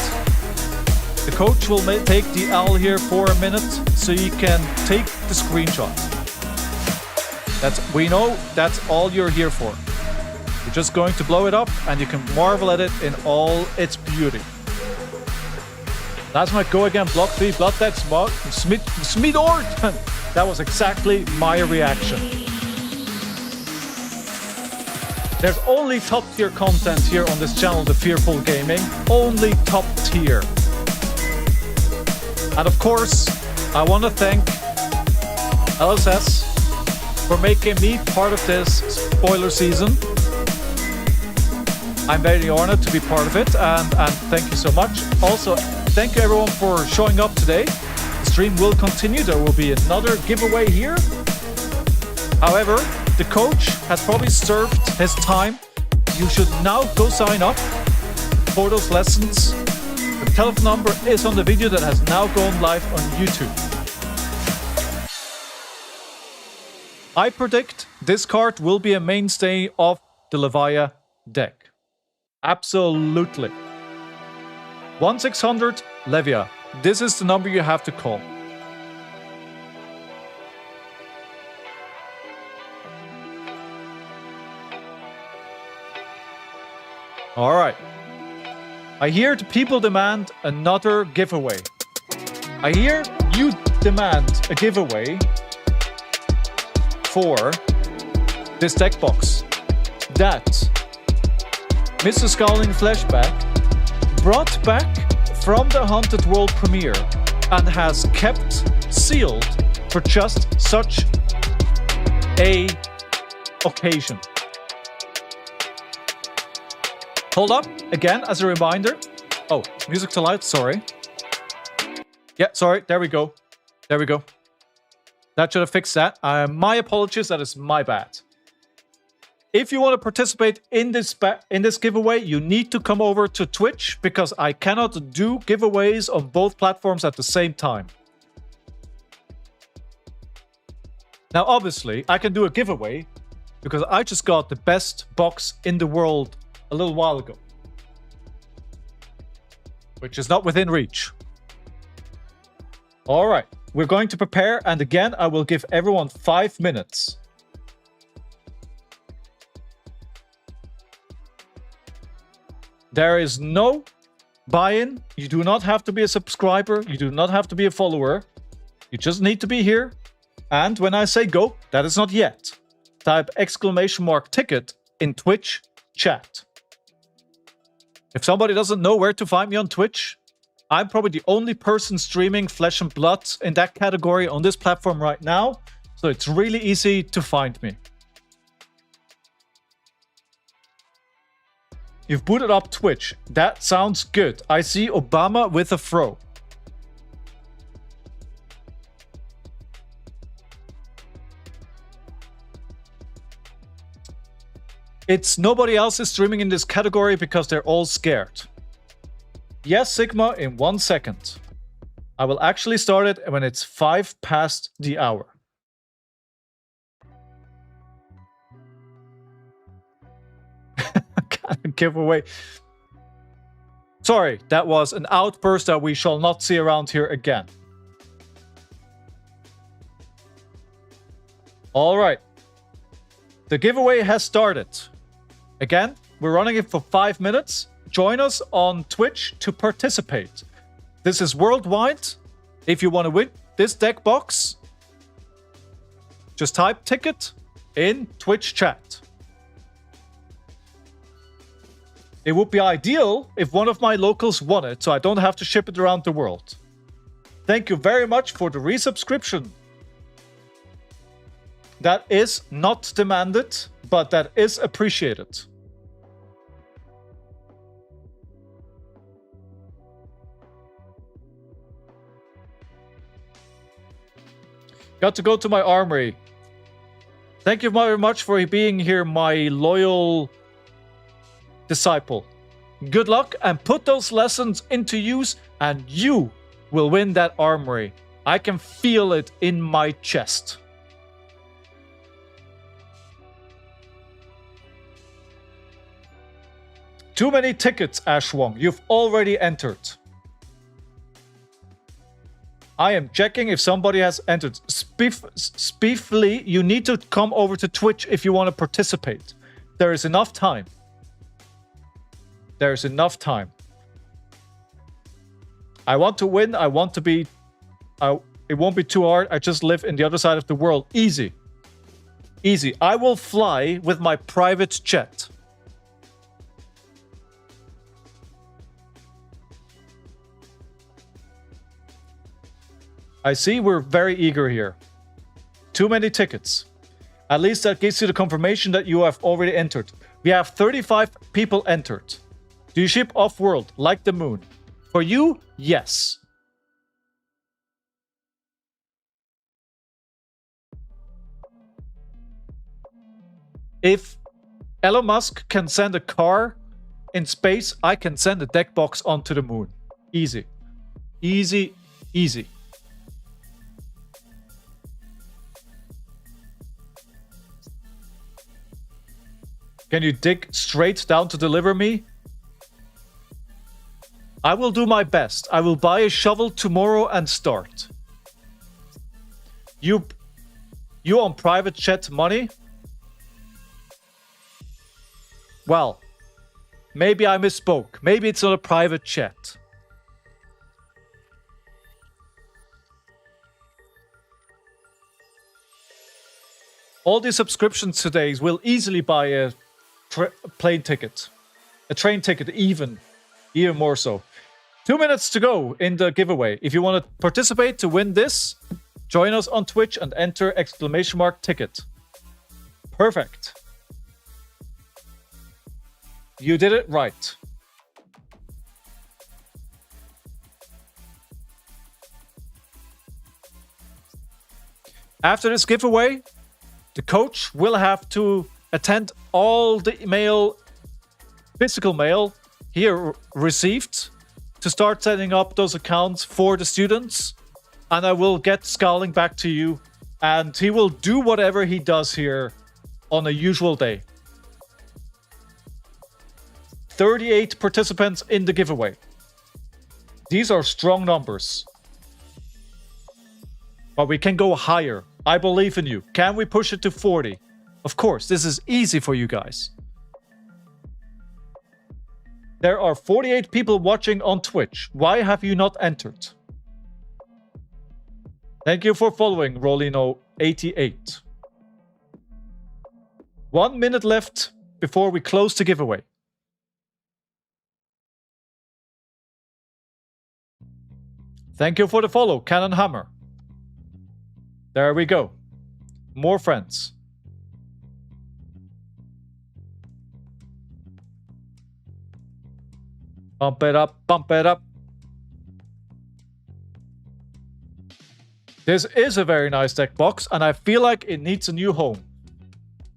A: The coach will take the L here for a minute so you can take the screenshot. We know that's all you're here for. You're just going to blow it up and you can marvel at it in all its beauty. That's my go again, block 3, blood dead, Smidord. That was exactly my reaction. There's only top tier content here on this channel, The Fearful Gaming. Only top tier. And of course, I want to thank LSS for making me part of this spoiler season. I'm very honored to be part of it, and thank you so much. Also, thank you everyone for showing up today. The stream will continue. There will be another giveaway here. However, the coach has probably served his time. You should now go sign up for those lessons. The telephone number is on the video that has now gone live on YouTube. I predict this card will be a mainstay of the Levia deck. Absolutely. 1600 Levia. This is the number you have to call. All right. I hear the people demand another giveaway. I hear you demand a giveaway for this deck box that Mr. Scowling Flashback brought back from the Haunted World premiere and has kept sealed for just such a occasion. Hold up, again, as a reminder. Oh, music to light, sorry. Yeah, sorry, there we go. There we go. That should have fixed that. My apologies, that is my bad. If you want to participate in this giveaway, you need to come over to Twitch because I cannot do giveaways on both platforms at the same time. Now, obviously, I can do a giveaway because I just got the best box in the world a little while ago, which is not within reach. All right, we're going to prepare, and again, I will give everyone 5 minutes. There is no buy-in. You do not have to be a subscriber. You do not have to be a follower. You just need to be here. And when I say go, that is not yet. Type !ticket in Twitch chat. If somebody doesn't know where to find me on Twitch, I'm probably the only person streaming Flesh and Blood in that category on this platform right now, so it's really easy to find me. You've booted up Twitch. That sounds good. I see Obama with a fro. It's nobody else is streaming in this category because they're all scared. Yes, Sigma, in 1 second. I will actually start it when it's 5 past the hour. Giveaway. Sorry, that was an outburst that we shall not see around here again. All right. The giveaway has started. Again, we're running it for 5 minutes. Join us on Twitch to participate. This is worldwide. If you want to win this deck box, just type ticket in Twitch chat. It would be ideal if one of my locals won it, so I don't have to ship it around the world. Thank you very much for the resubscription. That is not demanded, but that is appreciated. Got to go to my armory. Thank you very much for being here, my loyal disciple. Good luck and put those lessons into use and you will win that armory. I can feel it in my chest. Too many tickets, Ashwong. You've already entered. I am checking if somebody has entered. Spiffly, you need to come over to Twitch if you want to participate. There is enough time. There is enough time. I want to win. I want to be... it won't be too hard. I just live in the other side of the world. Easy. Easy. I will fly with my private jet. I see we're very eager here. Too many tickets. At least that gives you the confirmation that you have already entered. We have 35 people entered. Do you ship off-world, like the moon? For you, yes. If Elon Musk can send a car in space, I can send a deck box onto the moon. Easy. Easy, easy. Can you dig straight down to deliver me? I will do my best. I will buy a shovel tomorrow and start. You on private jet money? Well, maybe I misspoke. Maybe it's not a private jet. All these subscriptions today will easily buy a plane ticket. A train ticket, even more so. 2 minutes to go in the giveaway. If you want to participate to win this, join us on Twitch and enter !ticket. Perfect. You did it right. After this giveaway, the coach will have to attend all the physical mail here received to start setting up those accounts for the students. And I will get Scowling back to you. And he will do whatever he does here on a usual day. 38 participants in the giveaway. These are strong numbers. But we can go higher. I believe in you. Can we push it to 40? Of course, this is easy for you guys. There are 48 people watching on Twitch. Why have you not entered? Thank you for following, Rolino88. 1 minute left before we close the giveaway. Thank you for the follow, Cannon Hammer. There we go. More friends. Bump it up, bump it up. This is a very nice deck box, and I feel like it needs a new home.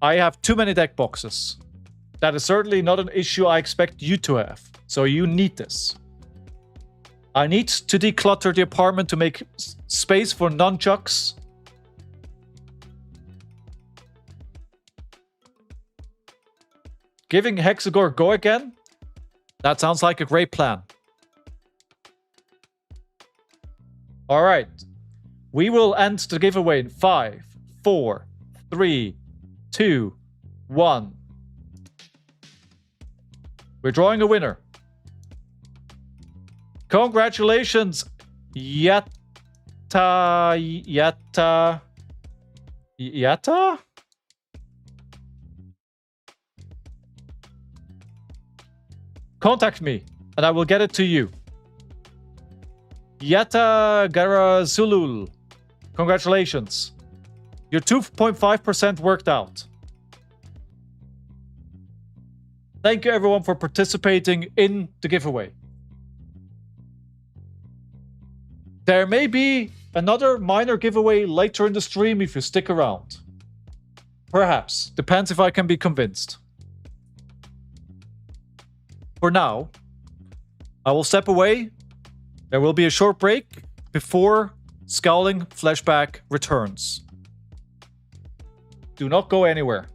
A: I have too many deck boxes. That is certainly not an issue I expect you to have. So you need this. I need to declutter the apartment to make space for nunchucks. Giving Hexagore go again? That sounds like a great plan. Alright. We will end the giveaway in 5, 4, 3, 2, 1. We're drawing a winner. Congratulations, Yatta? Contact me, and I will get it to you. Yatta Garazulul. Congratulations. Your 2.5% worked out. Thank you everyone for participating in the giveaway. There may be another minor giveaway later in the stream if you stick around. Perhaps. Depends if I can be convinced. for now, I will step away. There will be a short break before Scowling Flashback returns. Do not go anywhere.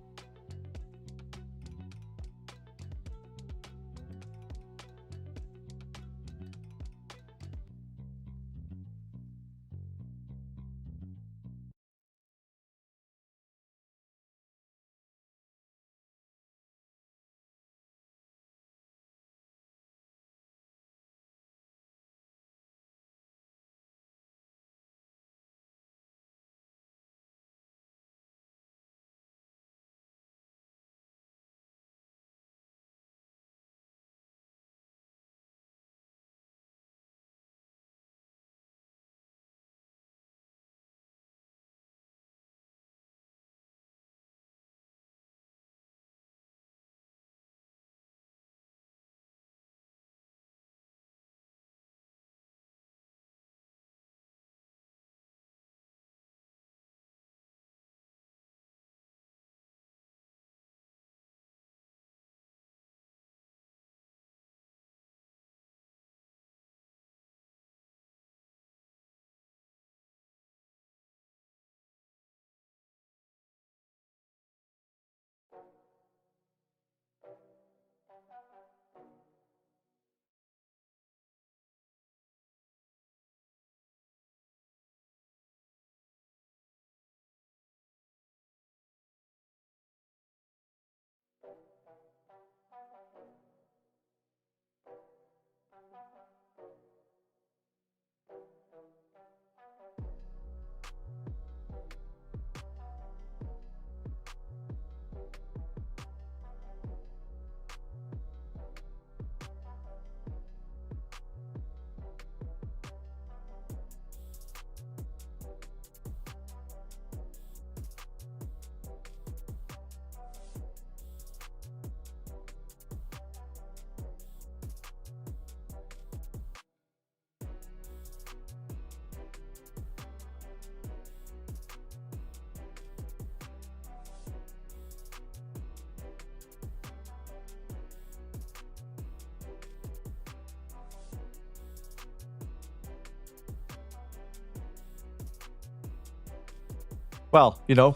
A: Well, you know,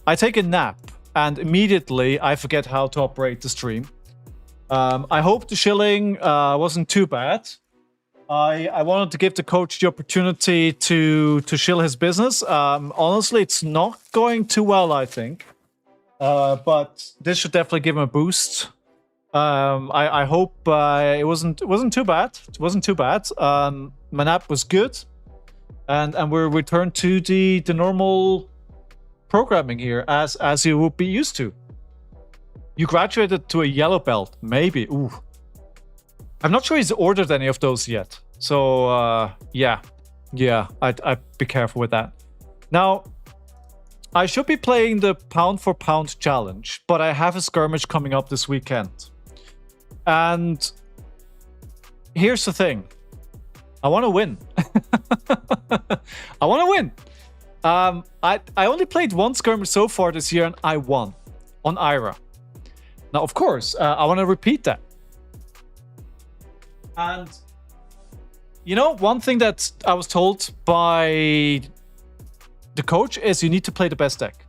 A: I take a nap and immediately I forget how to operate the stream. I hope the shilling wasn't too bad. I wanted to give the coach the opportunity to shill his business. Honestly, it's not going too well, I think. But this should definitely give him a boost. I hope it wasn't too bad. It wasn't too bad. My nap was good, and we're returned to the normal programming here as you would be used to. You graduated to a yellow belt, maybe. Ooh, I'm not sure he's ordered any of those yet. So yeah, I'd be careful with that. Now, I should be playing the pound for pound challenge, but I have a skirmish coming up this weekend. And here's the thing. I want to win. I want to win. I only played one skirmish so far this year and I won on IAR. Now, of course, I want to repeat that. And, you know, one thing that I was told by the coach is you need to play the best deck.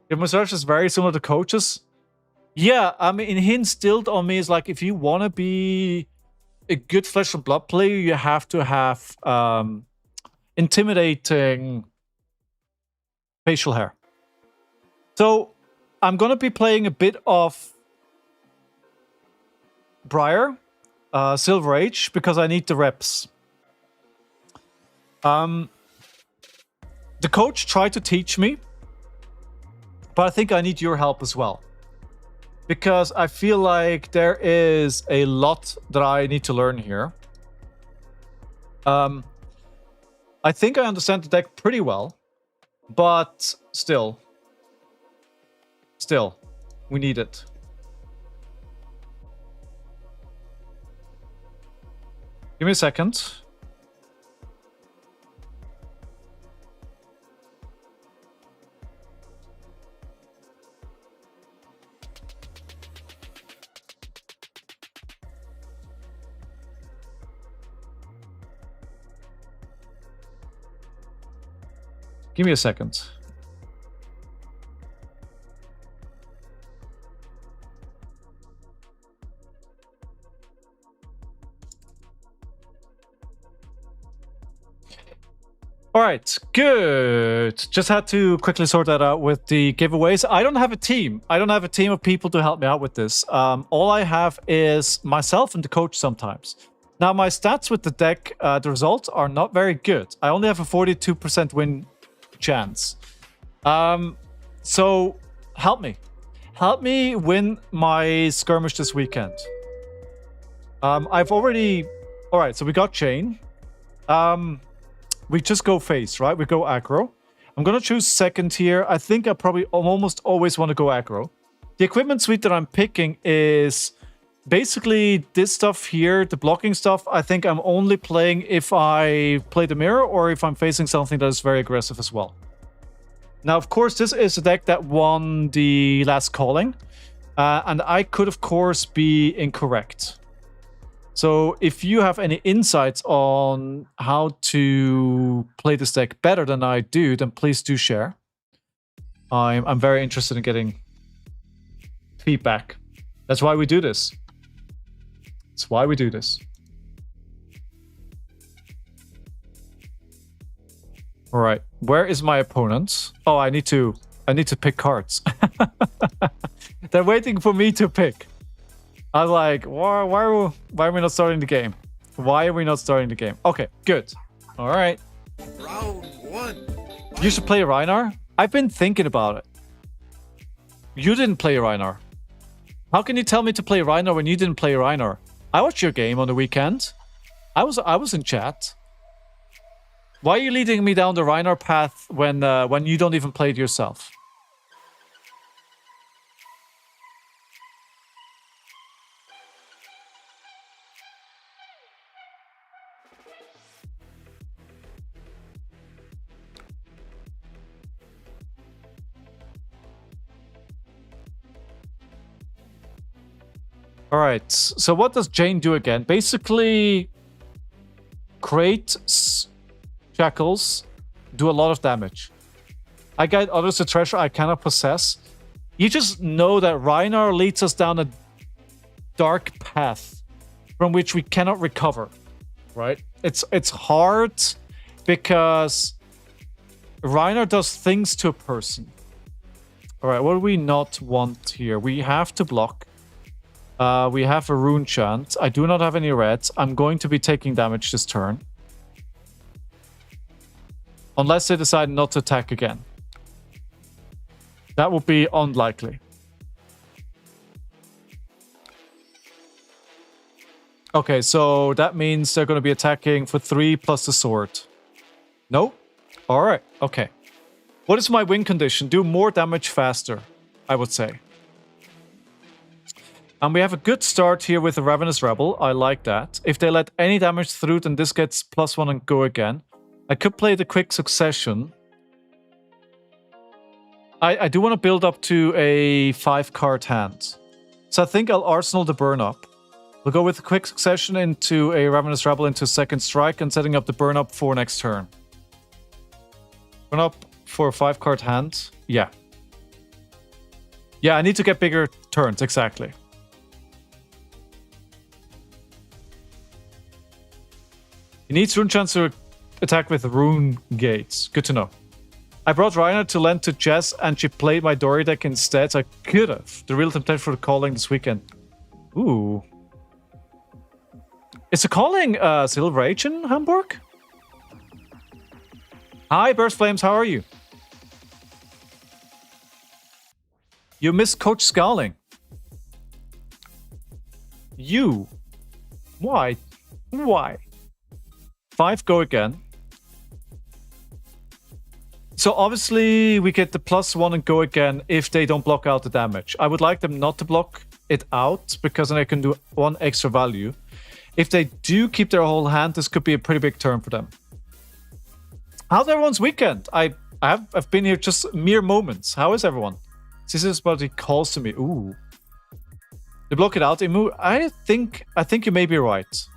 A: If my search is very similar to coaches, yeah, I mean, he instilled on me is like, if you want to be a good flesh and blood player, you have to have intimidating facial hair. So I'm going to be playing a bit of Briar, Silver Age, because I need the reps. The coach tried to teach me, but I think I need your help as well. Because I feel like there is a lot that I need to learn here. I think I understand the deck pretty well, but still, we need it. Give me a second. Give me a second. All right, good. Just had to quickly sort that out with the giveaways. I don't have a team. I don't have a team of people to help me out with this. All I have is myself and the coach sometimes. Now, my stats with the deck, the results are not very good. I only have a 42% win chance. So, help me. Help me win my skirmish this weekend. I've already... All right, so we got Chain. We just go face, right? We go aggro. I'm going to choose second here. I think I probably almost always want to go aggro. The equipment suite that I'm picking is basically this stuff here, the blocking stuff. I think I'm only playing if I play the mirror or if I'm facing something that is very aggressive as well. Now, of course, this is a deck that won the last calling. And I could, of course, be incorrect. So if you have any insights on how to play this deck better than I do, then please do share. I'm very interested in getting feedback. That's why we do this. That's why we do this. All right, where is my opponent? Oh, I need to pick cards. They're waiting for me to pick. I was like, why are we not starting the game? Why are we not starting the game? Okay, good. All right.
D: Round one.
A: You should play Rhinar. I've been thinking about it. You didn't play Rhinar. How can you tell me to play Rhinar when you didn't play Rhinar? I watched your game on the weekend. I was in chat. Why are you leading me down the Rhinar path when you don't even play it yourself? All right, so what does Jane do again? Basically, create shackles, do a lot of damage. I guide others to treasure I cannot possess. You just know that Rhinar leads us down a dark path from which we cannot recover, right? It's hard because Rhinar does things to a person. All right, what do we not want here? We have to block. We have a rune chant. I do not have any reds. I'm going to be taking damage this turn. Unless they decide not to attack again. That would be unlikely. Okay, so that means they're going to be attacking for 3 plus the sword. No? Alright, okay. What is my win condition? Do more damage faster, I would say. And we have a good start here with the Ravenous Rebel. I like that. If they let any damage through, then this gets +1 and go again. I could play the quick succession. I do want to build up to a 5-card hand. So I think I'll arsenal the burn up. We'll go with the quick succession into a Ravenous Rebel into second strike and setting up the burn up for next turn. Burn up for a 5-card hand. Yeah. Yeah, I need to get bigger turns, exactly. He needs rune chance to attack with rune gates. Good to know. I brought Rhinar to lend to Jess and she played my Dory deck instead. So I could have. The real temptation for the calling this weekend. Ooh. Is the calling Silver Age in Hamburg? Hi, Burst Flames, how are you? You missed Coach Scowling. You. Why? Why? 5 go again. So obviously we get the +1 and go again if they don't block out the damage. I would like them not to block it out because then I can do 1 extra value. If they do keep their whole hand, this could be a pretty big turn for them. How's everyone's weekend? I've been here just mere moments. How is everyone? This is what he calls to me. Ooh. They block it out. I think you may be right.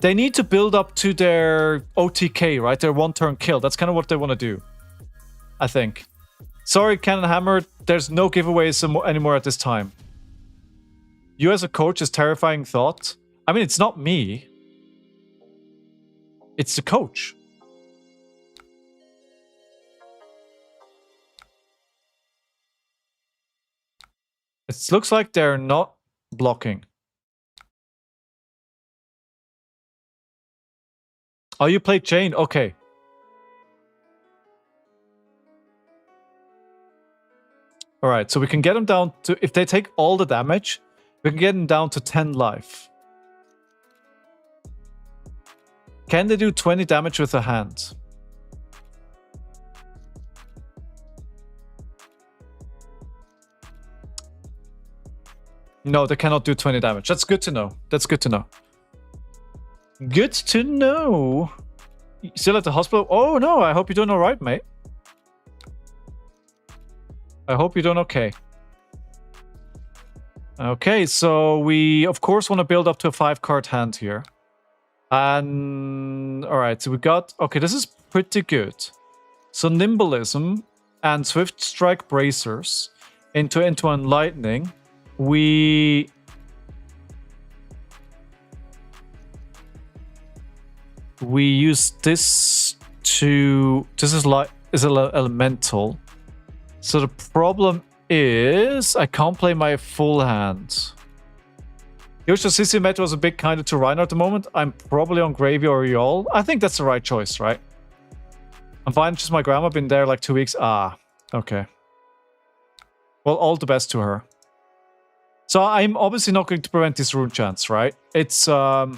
A: They need to build up to their OTK, right? Their one-turn kill. That's kind of what they want to do, I think. Sorry, Cannon Hammer, there's no giveaways anymore at this time. You as a coach is terrifying thought. I mean, it's not me. It's the coach. It looks like they're not blocking. Oh, you played Chain? Okay. Alright, so we can get them down to... If they take all the damage, we can get them down to 10 life. Can they do 20 damage with a hand? No, they cannot do 20 damage. That's good to know. That's good to know. Good to know. Still at the hospital? Oh no, I hope you're doing alright, mate. I hope you're doing okay. Okay, so we of course want to build up to a 5-card hand here. And alright, so we got... Okay, this is pretty good. So Nimbleism and Swift Strike Bracers into Lightning. We use this to... This is like elemental. So the problem is I can't play my full hand. Yoshi Sisimet was a bit kinder to Rhino at the moment. I'm probably on Gravy or Yall. I think that's the right choice, right? I'm fine, just my grandma, been there like 2 weeks. Ah, okay. Well, all the best to her. So I'm obviously not going to prevent this rune chance, right? It's like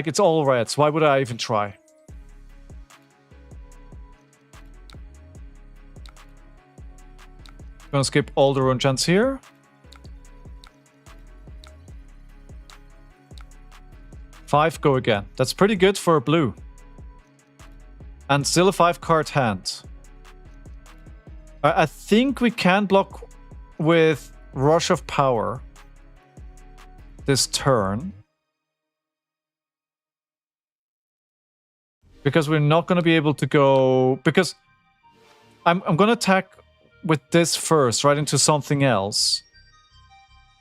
A: it's all reds. Why would I even try? Gonna skip all the rune chants here. Five, go again. That's pretty good for a blue. And still a 5-card hand. I think we can block with Rush of Power this turn. Because we're not going to be able to go... Because I'm going to attack with this first, right into something else.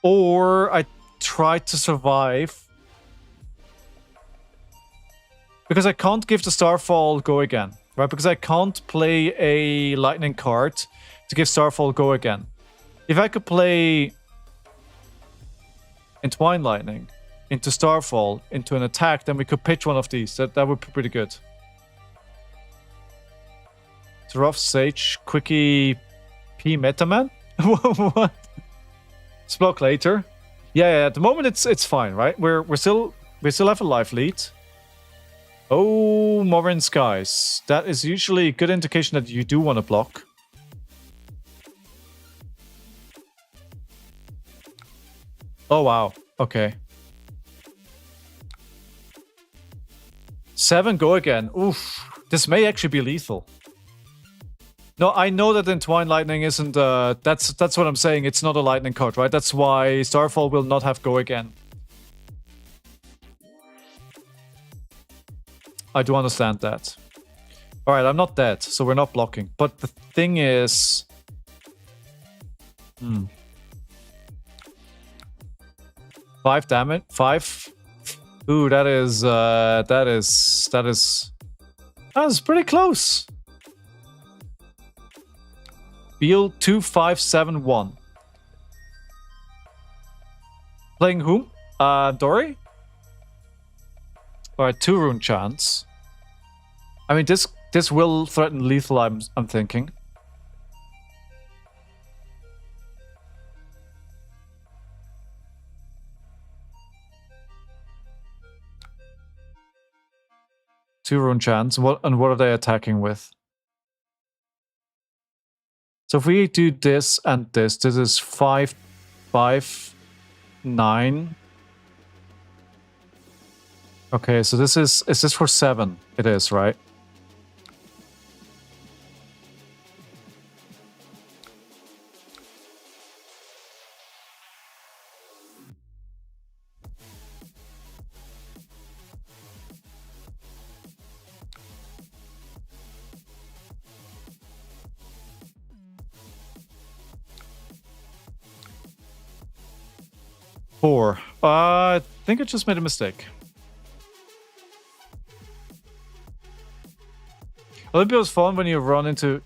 A: Or I try to survive. Because I can't give the Starfall go again, right? Because I can't play a lightning card to give Starfall go again. If I could play Entwine Lightning into Starfall, into an attack, then we could pitch one of these. That would be pretty good. It's rough Sage, Quickie, P Metaman? What? Block later. Yeah, at the moment it's fine, right? We still have a life lead. Oh, Morin Skies. That is usually a good indication that you do want to block. Oh, wow. Okay. 7, go again. Oof. This may actually be lethal. No, I know that Entwine Lightning isn't... That's what I'm saying. It's not a lightning card, right? That's why Starfall will not have go again. I do understand that. Alright, I'm not dead, so we're not blocking. But the thing is... 5 damage? 5? Ooh, that is pretty close. Beal 2571. Playing whom? Dory? Alright, 2 rune chance. I mean, this will threaten lethal, I'm thinking. Two rune chance. What are they attacking with? So if we do this and this is 5, 5, 9. Okay, so this is this for 7? It is, right? 4. I think I just made a mistake. Olympia was fun when you run into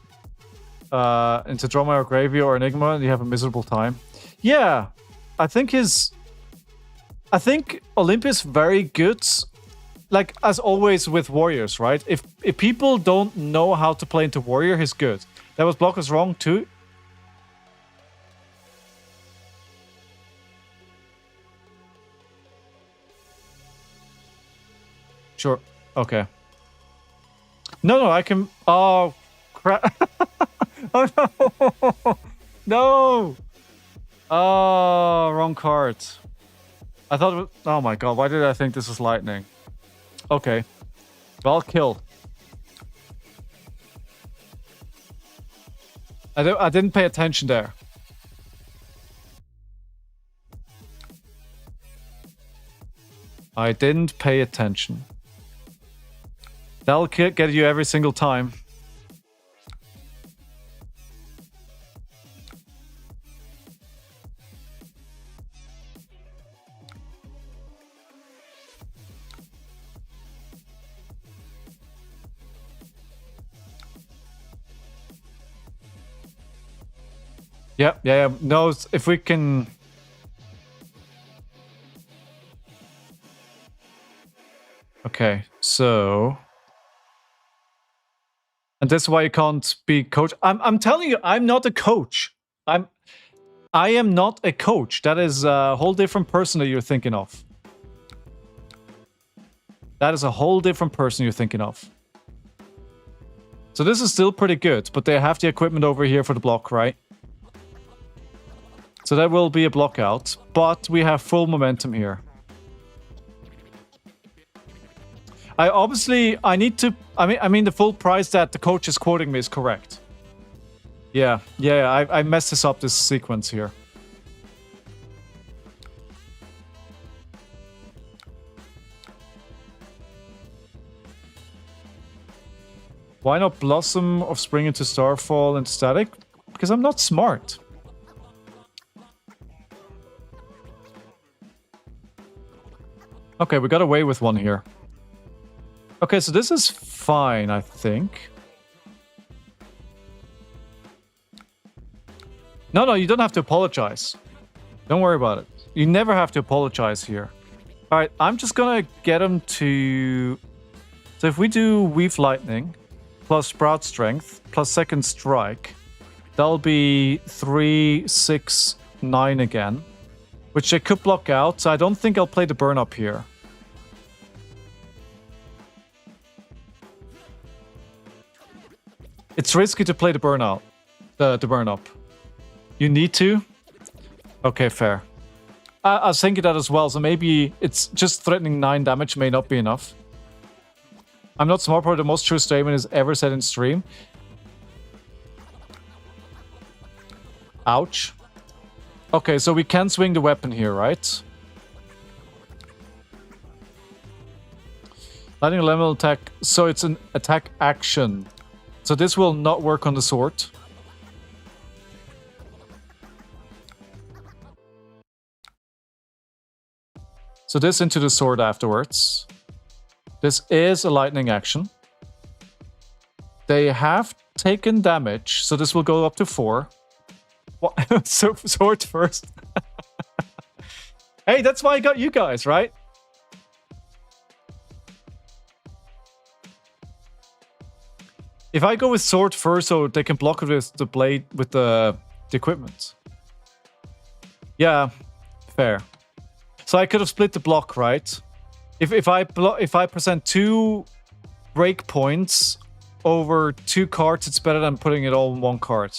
A: Drama or Gravy or Enigma and you have a miserable time. Yeah, I think Olympia's very good. Like, as always with Warriors, right? If people don't know how to play into Warrior, he's good. That was blockers wrong too. Sure. Okay. No, I can... Oh, crap. Oh, no. No. Oh, wrong card. I thought... It was... Oh, my God. Why did I think this was lightning? Okay. Well, I'll kill. I didn't pay attention there. I didn't pay attention. That'll get you every single time. Yeah. No, if we can... Okay, so... And that's why you can't be coach. I'm telling you, I'm not a coach. I am not a coach. That is a whole different person that you're thinking of. That is a whole different person you're thinking of. So this is still pretty good, but they have the equipment over here for the block, right? So that will be a block out, but we have full momentum here. I need to... I mean, the full price that the coach is quoting me is correct. Yeah, I messed this up, this sequence here. Why not Blossom of Spring into Starfall and Static? Because I'm not smart. Okay, we got away with one here. Okay, so this is fine, I think. No, you don't have to apologize. Don't worry about it. You never have to apologize here. Alright, I'm just gonna get him to... So if we do Weave Lightning, plus Sprout Strength, plus Second Strike, that'll be 3, 6, 9 again. Which I could block out, so I don't think I'll play the Burn Up here. It's risky to play the burn out, the burn up. You need to? Okay, fair. I was thinking that as well, so maybe it's just threatening 9 damage may not be enough. I'm not smart, probably the most true statement is ever said in stream. Ouch. Okay, so we can swing the weapon here, right? Lightning level attack, so it's an attack action. So this will not work on the sword. So this into the sword afterwards. This is a lightning action. They have taken damage, so this will go up to 4. What? So sword first. Hey, that's why I got you guys, right? If I go with sword first, so they can block it with the blade, with the equipment. Yeah, fair. So I could have split the block, right? If I present 2 break points over 2 cards, it's better than putting it all in 1 card.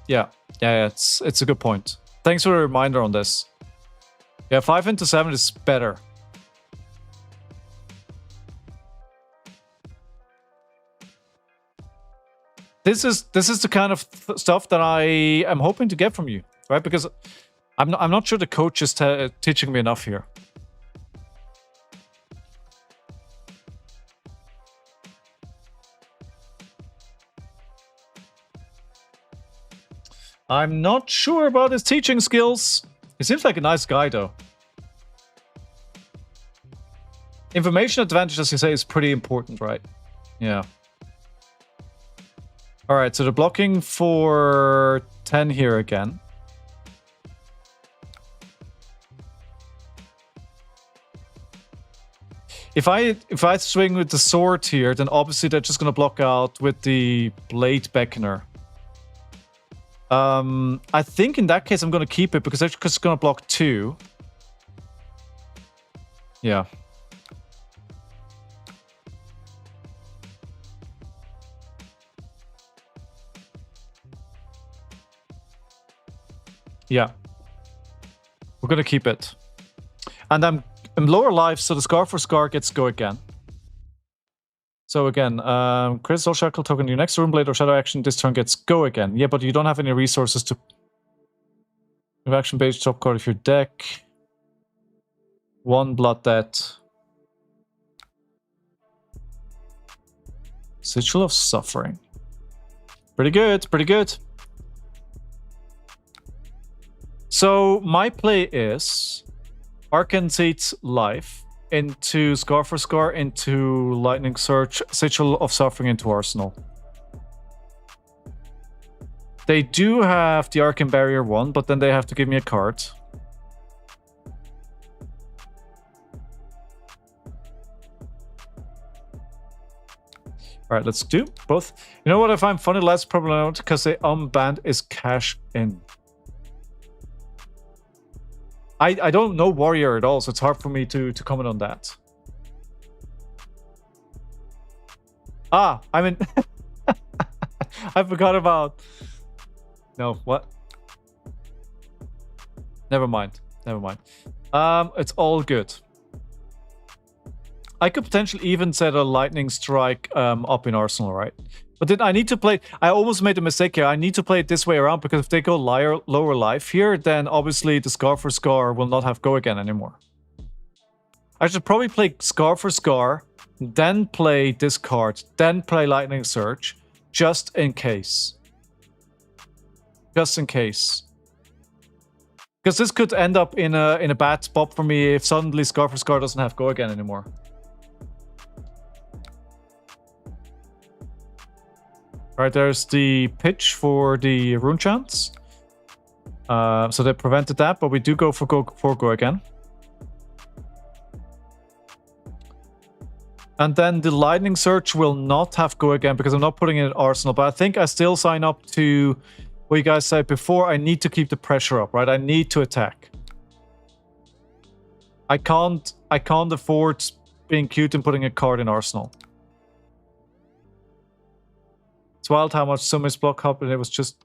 A: Yeah, it's a good point. Thanks for the reminder on this. Yeah, 5 into 7 is better. This is the kind of stuff that I am hoping to get from you, right? Because I'm not sure the coach is teaching me enough here. I'm not sure about his teaching skills. He seems like a nice guy, though. Information advantage, as you say, is pretty important, right? Yeah. Alright, so they're blocking for 10 here again. If I swing with the sword here, then obviously they're just going to block out with the Blade Beckoner. I think in that case I'm going to keep it because they're just going to block 2. Yeah. Yeah. We're going to keep it. And I'm lower life, so the Scar for Scar gets go again. So again, Crystal Shackle token, your next Runeblade or Shadow action this turn gets go again. Yeah, but you don't have any resources to... You have action page top card of your deck. 1 Blood Debt. Sigil of Suffering. Pretty good, pretty good. So my play is Arcane Seed's Life into Scar for Scar into Lightning Surge, Sigil of Suffering into Arsenal. They do have the Arcane Barrier 1, but then they have to give me a card. Alright, let's do both. You know what I find funny? Less problematic because they unbanned is Cash In. I don't know Warrior at all, so it's hard for me to comment on that. Ah, I mean... I forgot about... No, what? Never mind. Never mind. It's all good. I could potentially even set a Lightning Strike up in Arsenal, right? But then I need to play... I almost made a mistake here. I need to play it this way around, because if they go lower life here, then obviously the Scar for Scar will not have go again anymore. I should probably play Scar for Scar, then play this card, then play Lightning Surge, just in case. Just in case. Because this could end up in a bad spot for me if suddenly Scar for Scar doesn't have go again anymore. Alright, there's the pitch for the rune chants. So they prevented that, but we do go for go again. And then the Lightning Surge will not have go again because I'm not putting it in Arsenal. But I think I still sign up to what you guys said before. I need to keep the pressure up, right? I need to attack. I can't afford being cute and putting a card in Arsenal. It's wild how much some is block up and it was just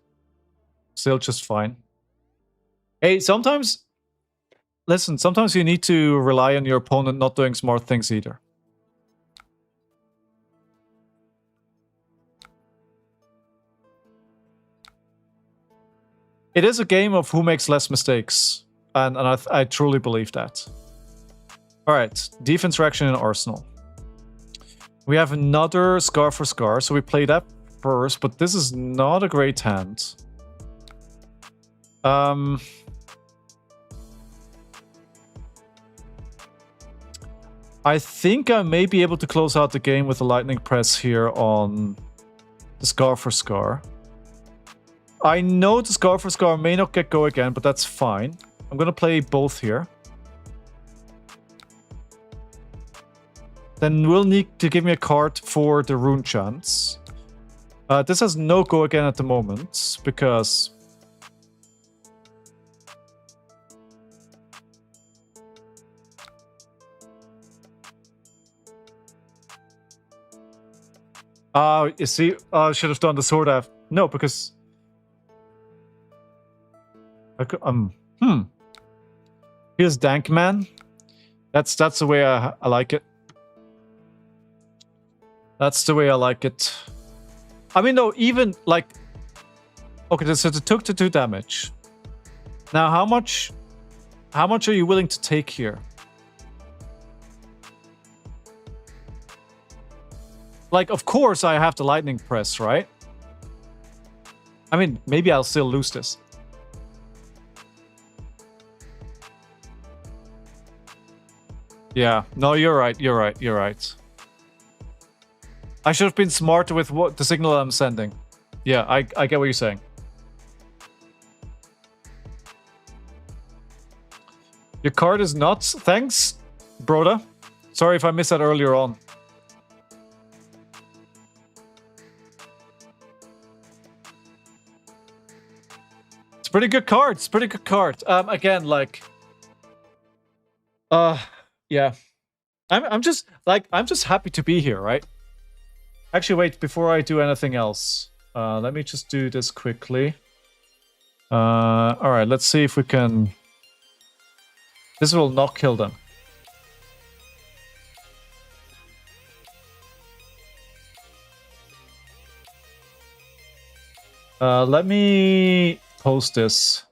A: still just fine. Hey, sometimes listen, sometimes you need to rely on your opponent not doing smart things either. It is a game of who makes less mistakes, and I truly believe that. Alright, defense reaction in Arsenal. We have another Scar for Scar, so we play that first, but this is not a great hand. I think I may be able to close out the game with a Lightning Press here on the Scar for Scar. I know the Scar for Scar may not get go again, but that's fine. I'm going to play both here. Then we'll need to give me a card for the rune chants. This has no go again at the moment, because... you see, I should have done the sword after. No, because... Here's Dankman. That's the way I like it. That's the way I like it. I mean, no, even like... Okay, so it took the 2 damage. Now, how much are you willing to take here? Like, of course I have the Lightning Press, right? I mean, maybe I'll still lose this. Yeah. No, you're right. You're right. You're right. I should have been smarter with what the signal I'm sending. Yeah, I get what you're saying. Your card is nuts. Thanks, Broda. Sorry if I missed that earlier on. It's a pretty good card. It's a pretty good card. Again, like, yeah. I'm just happy to be here, right? Actually, wait, before I do anything else, let me just do this quickly. All right, let's see if we can. This will not kill them. Let me post this.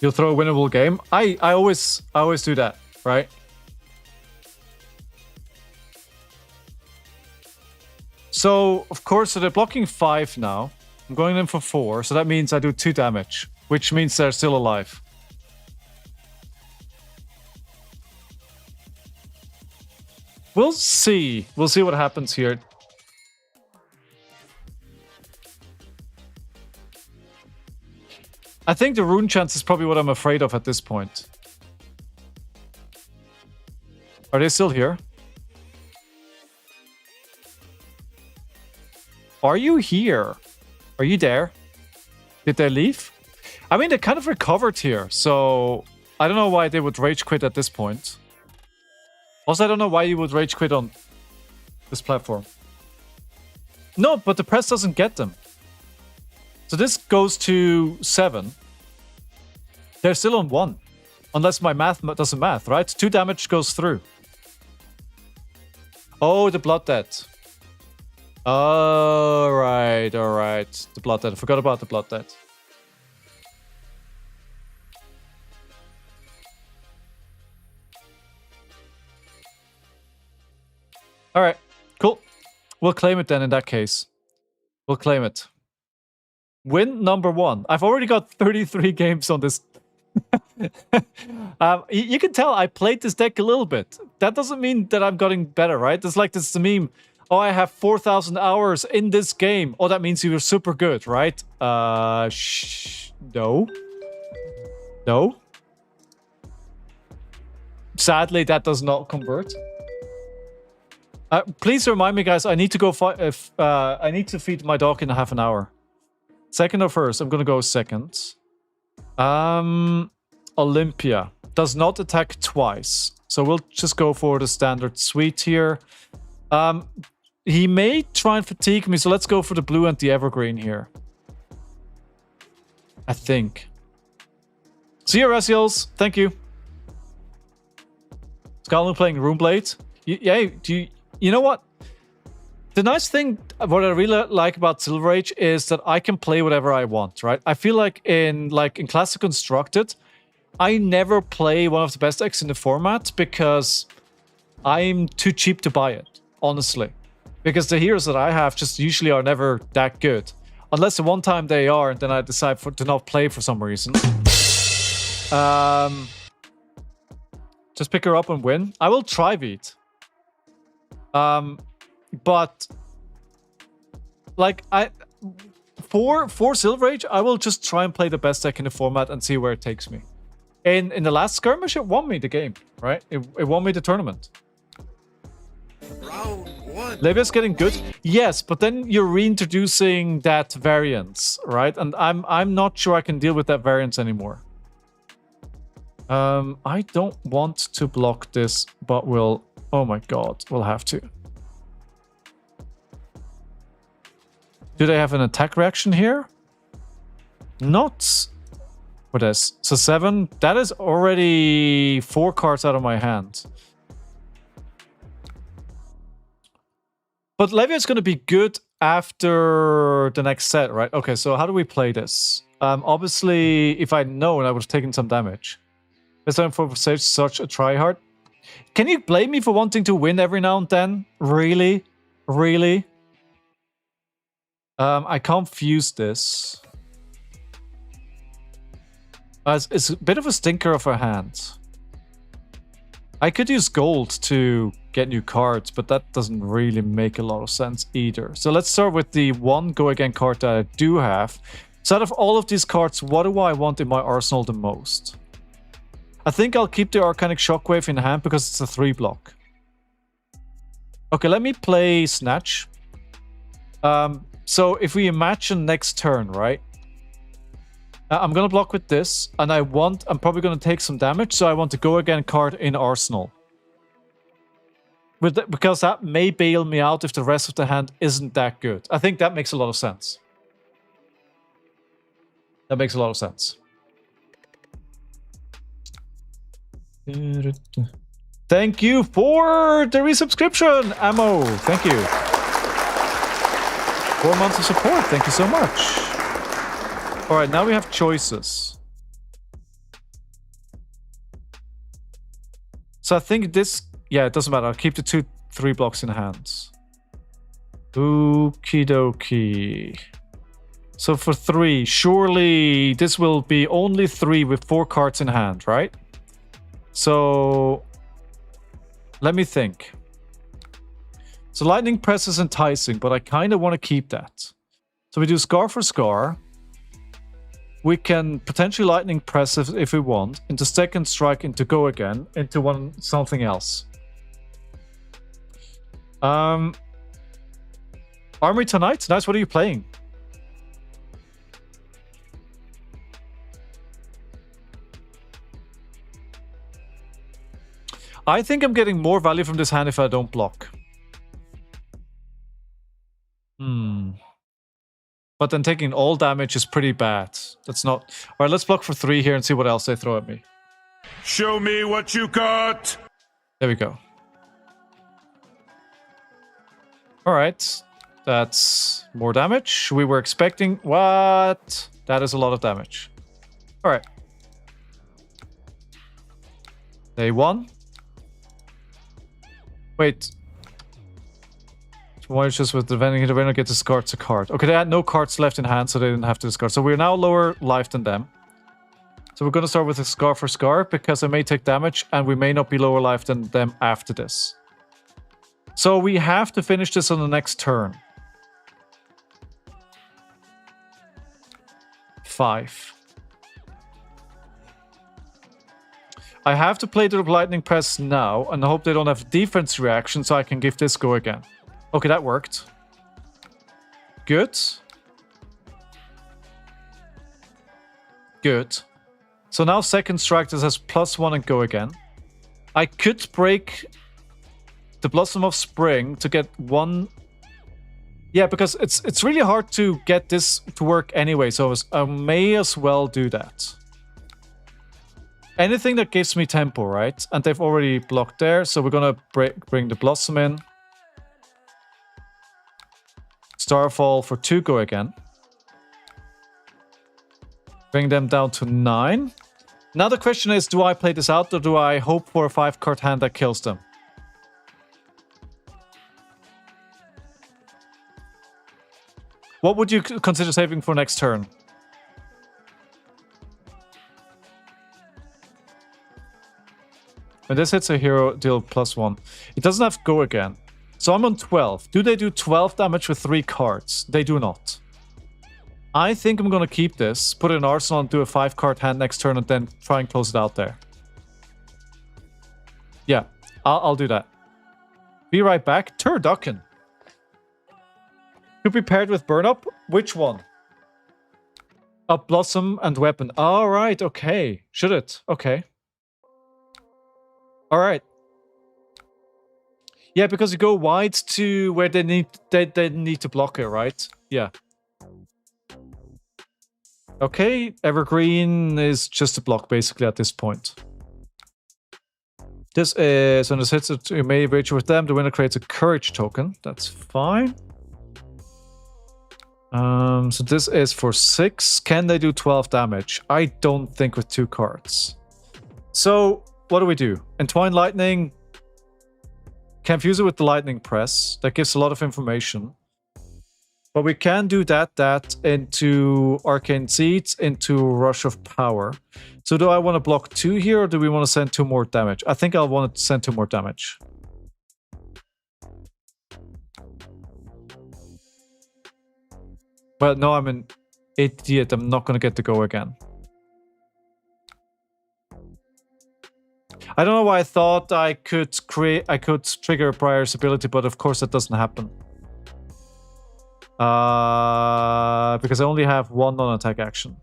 A: You'll throw a winnable game. I always do that, right? So, of course, so they're blocking 5 now. I'm going in for 4, so that means I do 2 damage, which means they're still alive. We'll see. We'll see what happens here. I think the rune chance is probably what I'm afraid of at this point. Are they still here? Are you here? Are you there? Did they leave? I mean, they kind of recovered here, so I don't know why they would rage quit at this point. Also, I don't know why you would rage quit on this platform. No, but the press doesn't get them. So this goes to 7. They're still on 1. Unless my math doesn't math, right? 2 damage goes through. Oh, the Blood Dead. Alright, alright. The Blood Dead. I forgot about the Blood Dead. Alright, cool. We'll claim it then in that case. We'll claim it. Win number 1. I've already got 33 games on this. You can tell I played this deck a little bit. That doesn't mean that I'm getting better, right? It's like this meme. Oh, I have 4,000 hours in this game. Oh, that means you were super good, right? No. No. Sadly, that does not convert. Please remind me, guys. I need to go. I need to feed my dog in half an hour. Second or first? I'm gonna go second. Olympia does not attack twice, so we'll just go for the standard suite here. He may try and fatigue me, so let's go for the blue and the evergreen here. I think. See you, Raziels. Thank you. Scowling playing Runeblade. Yeah, you know what? The nice thing, what I really like about Silver Age is that I can play whatever I want, right? I feel like in Classic Constructed, I never play one of the best decks in the format because I'm too cheap to buy it, honestly. Because the heroes that I have just usually are never that good. Unless the one time they are, and then I decide to not play for some reason. Just pick her up and win. I will try beat. But like for Silver Age, I will just try and play the best deck in the format and see where it takes me. In the last skirmish, it won me the game, right? It won me the tournament.
D: Round 1.
A: Levia's getting good, yes, but then you're reintroducing that variance, right? And I'm not sure I can deal with that variance anymore. I don't want to block this, but we'll. Oh my god, we'll have to. Do they have an attack reaction here? Not for this. So 7. That is already 4 cards out of my hand. But Levia is going to be good after the next set, right? Okay, so how do we play this? Obviously, if I'd known, I would have taken some damage. This time for such a tryhard. Can you blame me for wanting to win every now and then? Really? Really? I can't fuse this. It's a bit of a stinker of a hand. I could use gold to get new cards, but that doesn't really make a lot of sense either. So let's start with the one go again card that I do have. So out of all of these cards, what do I want in my arsenal the most? I think I'll keep the Arcanic Shockwave in hand because it's a 3-block. Okay, let me play Snatch. So if we imagine next turn, right? I'm gonna block with this, and I'm probably gonna take some damage, so I want to go again card in arsenal. Because that may bail me out if the rest of the hand isn't that good. I think that makes a lot of sense. That makes a lot of sense. Thank you for the resubscription, Ammo. Thank you. 4 months of support. Thank you so much. All right, now we have choices. So I think this... Yeah, it doesn't matter. I'll keep the 2-3 blocks in hand. Okie dokie. So for 3, surely this will be only 3 with 4 cards in hand, right? So let me think. So Lightning Press is enticing, but I kind of want to keep that. So we do Scar for Scar. We can potentially Lightning Press if we want, into Second Strike, into Go Again, into something else. Armory Tonight? Nice, what are you playing? I think I'm getting more value from this hand if I don't block. But then taking all damage is pretty bad. That's not... Alright, let's block for 3 here and see what else they throw at me.
D: Show me what you got!
A: There we go. Alright. That's more damage. We were expecting... What? That is a lot of damage. Alright. They won. Wait. Why just with the winner get discards a card? Okay, they had no cards left in hand, so they didn't have to discard. So we're now lower life than them. So we're going to start with a Scar for Scar, because I may take damage, and we may not be lower life than them after this. So we have to finish this on the next turn. 5. I have to play the Lightning Press now, and I hope they don't have defense reaction, so I can give this Go Again. Okay, that worked. Good. Good. So now Second Strike, this has +1 and Go Again. I could break the Blossom of Spring to get 1... Yeah, because it's really hard to get this to work anyway, so I may as well do that. Anything that gives me tempo, right? And they've already blocked there, so we're gonna bring the Blossom in. Starfall for 2 Go Again. Bring them down to 9. Now the question is, do I play this out or do I hope for a 5-card hand that kills them? What would you consider saving for next turn? When this hits a hero, deal +1. It doesn't have Go Again. So I'm on 12. Do they do 12 damage with 3 cards? They do not. I think I'm going to keep this, put it in Arsenal and do a 5-card hand next turn and then try and close it out there. Yeah, I'll do that. Be right back. Turducken. Could be paired with Burn Up. Which one? Up Blossom and Weapon. Alright, okay. Should it? Okay. Alright. Yeah, because you go wide to where they need to block it, right? Yeah. Okay, Evergreen is just a block basically at this point. This is when it hits it, you may wager with them. The winner creates a courage token. That's fine. So this is for 6. Can they do 12 damage? I don't think with 2 cards. So what do we do? Entwine Lightning. Can fuse it with the lightning press. That gives a lot of information. But we can do that into Arcane Seeds, into Rush of Power. So do I want to block 2 here, or do we want to send 2 more damage? I think I'll want to send 2 more damage. Well, no, I'm an idiot. I'm not going to get to go again. I don't know why I thought I could trigger a Prior's ability, but of course that doesn't happen. Because I only have 1 non-attack action.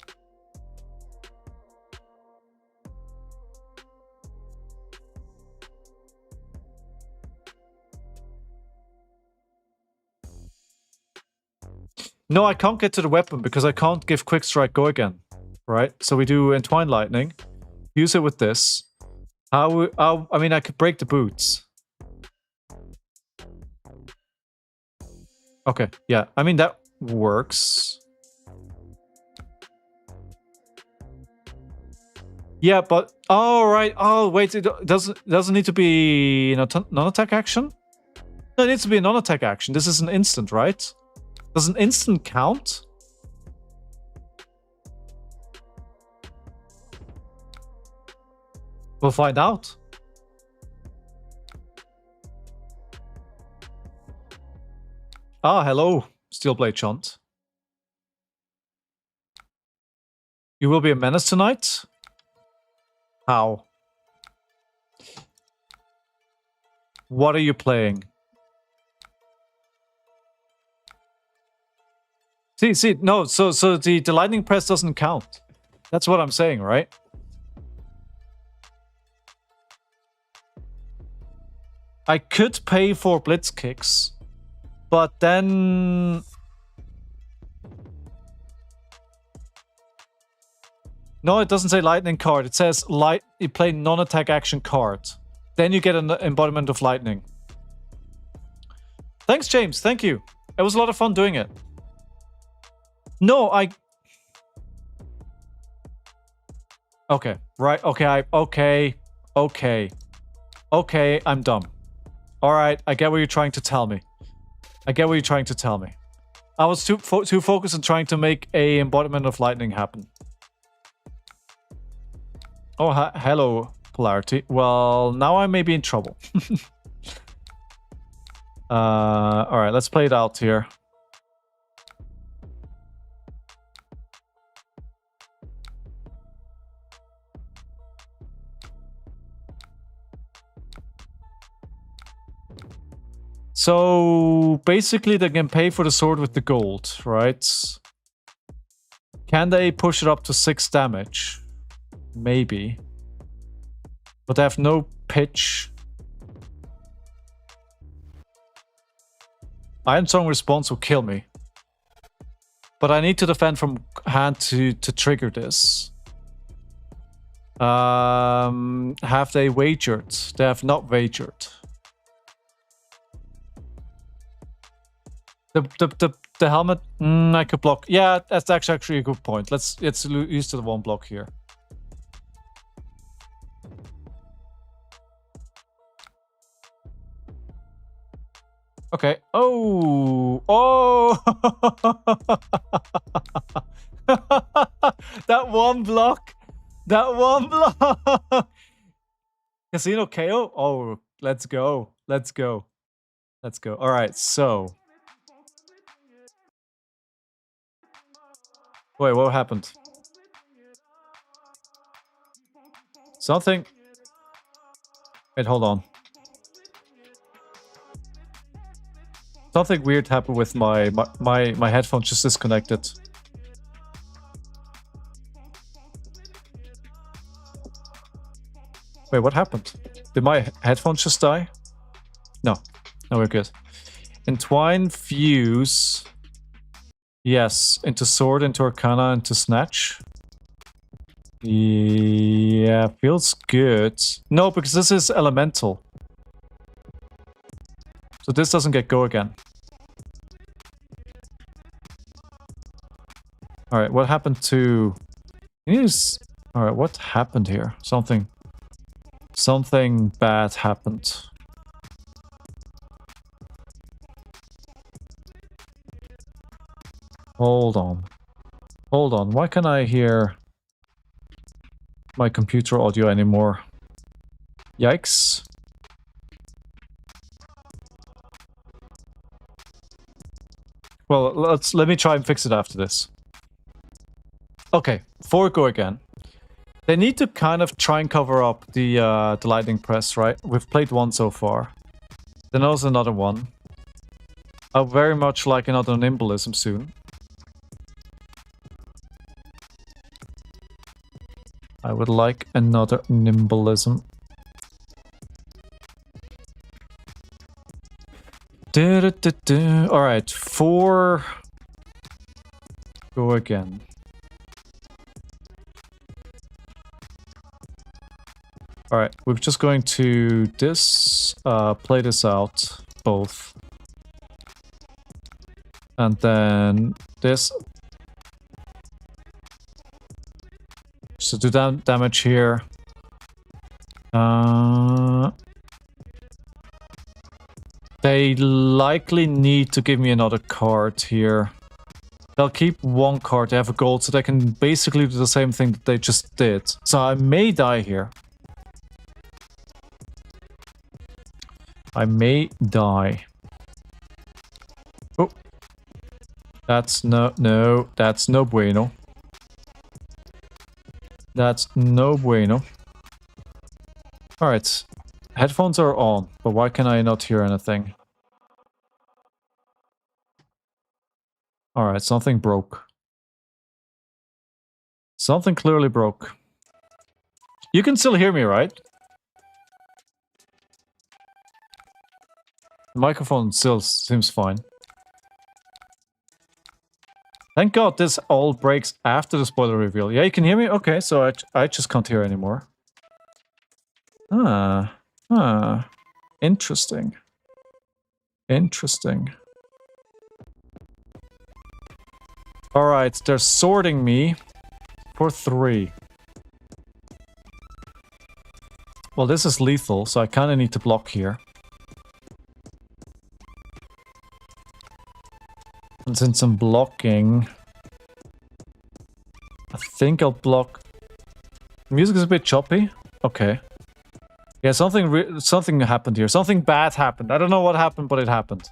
A: No, I can't get to the weapon because I can't give Quick Strike go again. Right? So we do Entwine Lightning. Use it with this. I mean, I could break the boots. Okay, yeah. I mean, that works. Yeah, but... Oh, right. Oh, wait. It doesn't need to be a non-attack action? No, it needs to be a non-attack action. This is an instant, right? Does an instant count? We'll find out. Ah, hello, Steelblade Chunt. You will be a menace tonight? How? What are you playing? See, no, so the lightning press doesn't count. That's what I'm saying, right? I could pay for blitz kicks, but then... No, it doesn't say lightning card. It says you play non-attack action card. Then you get an embodiment of lightning. Thanks, James. Thank you. It was a lot of fun doing it. No, Okay, right, okay, Okay, I'm dumb. Alright, I get what you're trying to tell me. I was too focused on trying to make a embodiment of lightning happen. Oh, hello, Polarity. Well, now I may be in trouble. Alright, let's play it out here. So basically they can pay for the sword with the gold, right? Can they push it up to 6 damage? Maybe. But they have no pitch. Iron Song response will kill me. But I need to defend from hand to trigger this. Have they wagered? They have not wagered. The helmet, I could block. Yeah, that's actually a good point. Let's use the 1 block here. Okay. Oh! That 1 block! That 1 block! Casino KO? Oh, let's go. Alright, so... Wait, what happened? Something... Wait, hold on. Something weird happened with my headphones just disconnected. Wait, what happened? Did my headphones just die? No. No, we're good. Entwine, fuse... Yes, into Sword, into Arcana, into Snatch. Yeah, feels good. No, because this is Elemental. So this doesn't get go again. Alright, what happened to... Alright, what happened here? Something bad happened. Hold on. Hold on. Why can't I hear my computer audio anymore? Yikes. Well, let me try and fix it after this. Okay, before we go again. They need to kind of try and cover up the lightning press, right? We've played one so far. Then there's another one. I very much like another nimbleism soon. I would like another nimbleism. Alright, 4. Go again. Alright, we're just going to play this out, both. And then this. So do damage here. They likely need to give me another card here. They'll keep one card, they have a gold, so they can basically do the same thing that they just did. So I may die here. I may die. Oh. That's no, that's no bueno. That's no bueno. Alright. Headphones are on, but why can I not hear anything? Alright, something broke. Something clearly broke. You can still hear me, right? The microphone still seems fine. Thank God this all breaks after the spoiler reveal. Yeah, you can hear me? Okay, so I just can't hear anymore. Interesting. Interesting. Alright, they're sorting me for 3. Well, this is lethal, so I kind of need to block here. And since I'm blocking, I think I'll block. The music is a bit choppy. Okay. Yeah, something happened here. Something bad happened. I don't know what happened, but it happened.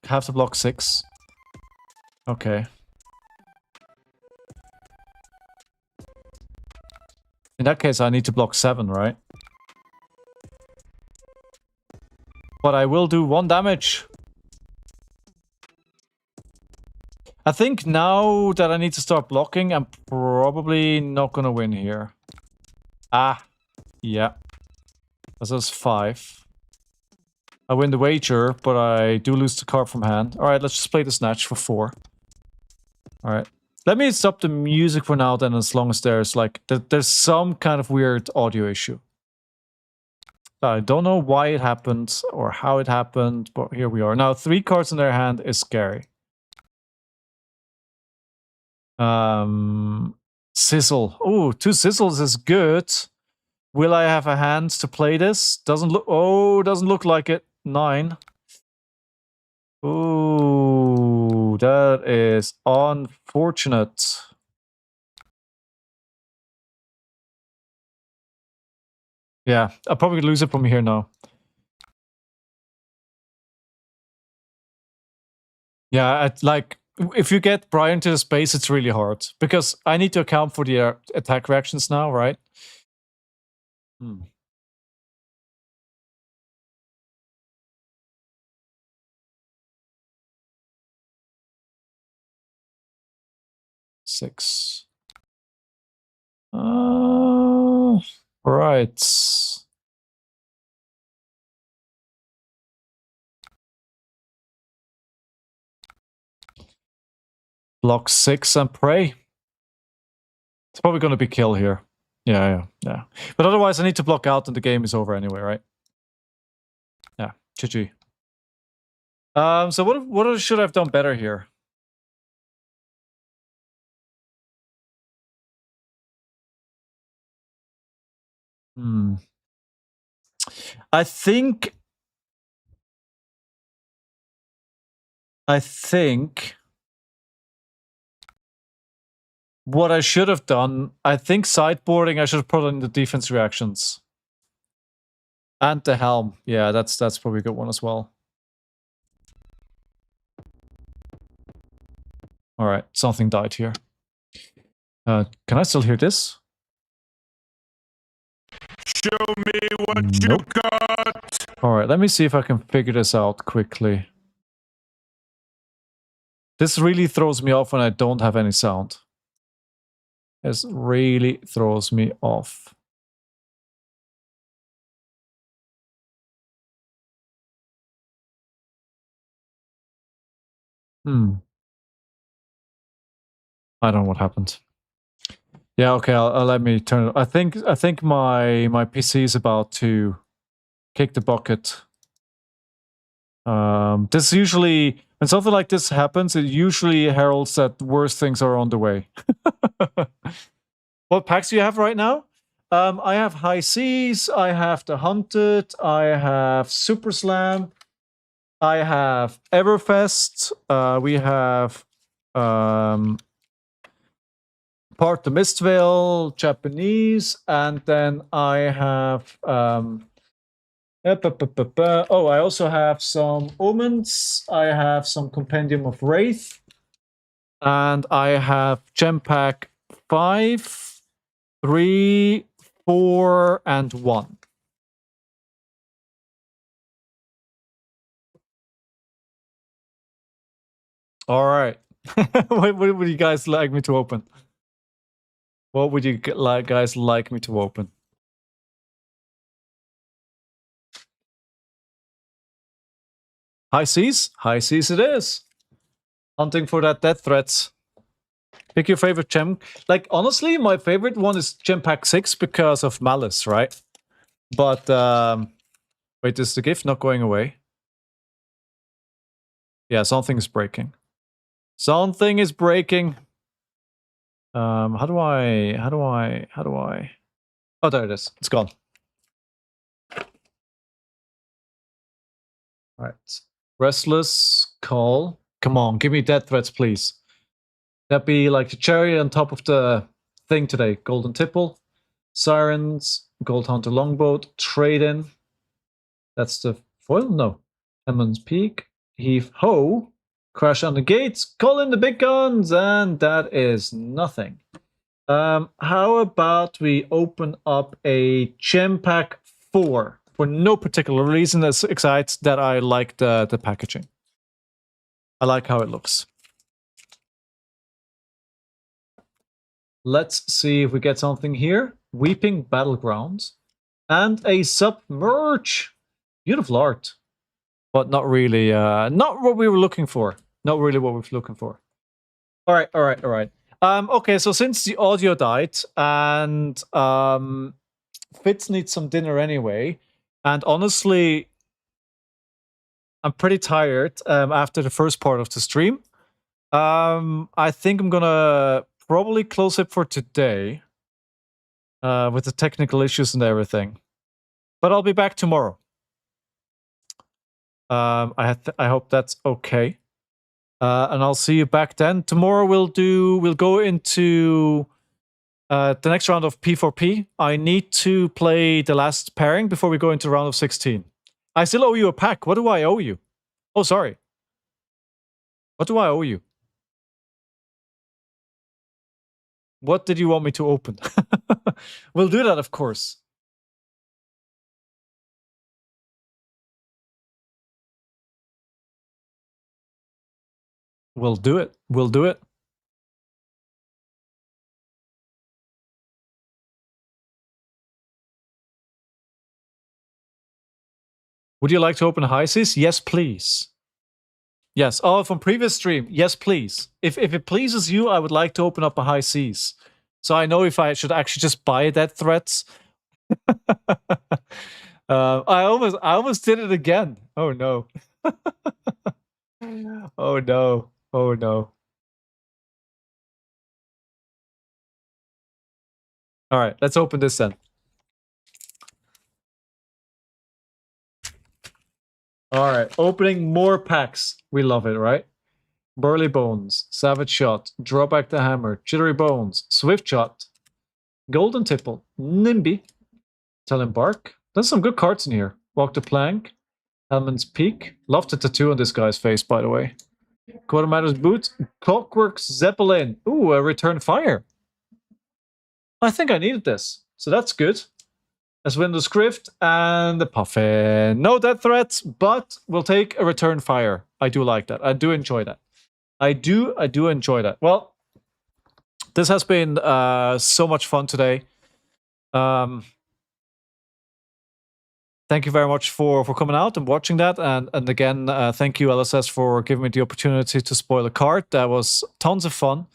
A: Have to block 6. Okay. In that case, I need to block 7, right? But I will do 1 damage. I think now that I need to start blocking, I'm probably not gonna win here. Ah. Yeah. This is 5. I win the wager, but I do lose the card from hand. Alright, let's just play the snatch for 4. Alright. Let me stop the music for now then, as long as there's like... There's some kind of weird audio issue. I don't know why it happened or how it happened, but here we are. Now, 3 cards in their hand is scary. Sizzle. Oh, 2 sizzles is good. Will I have a hand to play this? Doesn't look... Oh, doesn't look like it. 9. Ooh, that is unfortunate. Yeah, I'll probably lose it from here now. Yeah, like, if you get Brian to the space, it's really hard. Because I need to account for the attack reactions now, right? Hmm. Six. Right. Block 6 and pray. It's probably going to be kill here. Yeah. But otherwise, I need to block out and the game is over anyway, right? Yeah, GG. So what should I have done better here? I think I think what I should have done, I think sideboarding, I should have put in the defense reactions. And the helm. Yeah, that's probably a good one as well. Alright, something died here. Can I still hear this?
D: Show me what
A: Nope.
D: you got.
A: Alright, let me see if I can figure this out quickly. This really throws me off when I don't have any sound. This really throws me off. I don't know what happened. Yeah, okay, I'll let me turn it. I think my PC is about to kick the bucket. This usually, when something like this happens, it usually heralds that worse things are on the way. What packs do you have right now? I have High Seas, I have The Hunted, I have Super Slam, I have Everfest, we have Part the Mistvale, Japanese, and then I have oh, I also have some Omens, I have some Compendium of Wraith, and I have Gem Pack 5, 3, 4, and 1. All right. What would you guys like me to open? What would you guys like me to open? High Seas? High Seas it is. Hunting for that death threats. Pick your favorite gem. Like, honestly, my favorite one is Gem Pack 6 because of Malice, right? But, wait, is the gift not going away? Yeah, something is breaking. Something is breaking. How do I... Oh, there it is. It's gone. Alright. Restless Call. Come on, give me death threats, please. That'd be like the cherry on top of the thing today. Golden Tipple, Sirens, Gold Hunter Longboat, Trade-In. That's the foil? No. Emmons Peak, Heave Ho, Crash on the Gates, call in the big guns, and that is nothing. How about we open up a Gem Pack 4 for no particular reason, except that I like the packaging. I like how it looks. Let's see if we get something here. Weeping Battlegrounds and a Submerge. Beautiful art, but not really. Not what we were looking for. Not really what we were looking for. All right. Okay, so since the audio died and Fitz needs some dinner anyway, and honestly, I'm pretty tired after the first part of the stream. I think I'm gonna probably close it for today with the technical issues and everything. But I'll be back tomorrow. I hope that's okay. And I'll see you back then. Tomorrow we'll go into the next round of P4P. I need to play the last pairing before we go into round of 16. I still owe you a pack. What do I owe you? Oh, sorry. What do I owe you? What did you want me to open? We'll do that, of course. We'll do it. We'll do it. Would you like to open High Seas? Yes, please. Yes. Oh, from previous stream. Yes, please. If it pleases you, I would like to open up a High Seas. So I know if I should actually just buy death threats. I almost did it again. Oh no. Oh no. Oh no. All right, let's open this then. All right, opening more packs. We love it, right? Burly Bones, Savage Shot, Draw Back the Hammer, Jittery Bones, Swift Shot, Golden Tipple, Nimby, Talon Bark. There's some good cards in here. Walk the Plank, Helman's Peak. Love the tattoo on this guy's face, by the way. Quartermaster's Boot, Clockwork Zeppelin. Ooh, a Return Fire. I think I needed this, so that's good. As Windows Script and the Puffin. No death threats, but we'll take a Return Fire. I do like that. I do enjoy that. I do enjoy that. Well, this has been so much fun today. Thank you very much for coming out and watching that. And again, thank you, LSS, for giving me the opportunity to spoil a card. That was tons of fun.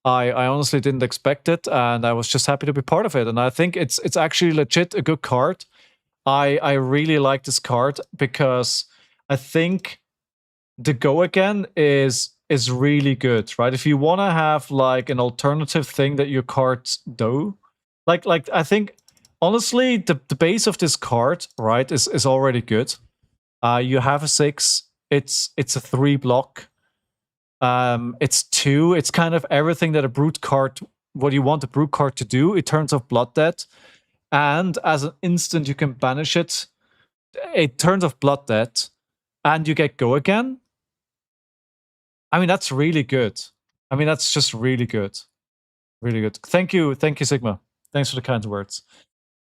A: I honestly didn't expect it, and I was just happy to be part of it. And I think it's actually legit a good card. I really like this card because I think the Go Again is really good, right? If you want to have like an alternative thing that your cards do, like I think honestly the base of this card, right, is already good. You have a 6. It's a 3 block. It's 2. It's kind of everything that a brute card, what you want a brute card to do. It turns off Blood Debt, and as an instant you can banish it. It turns off Blood Debt, and you get Go Again. I mean, that's really good. I mean, that's just really good. Really good. Thank you, Sigma. Thanks for the kind words.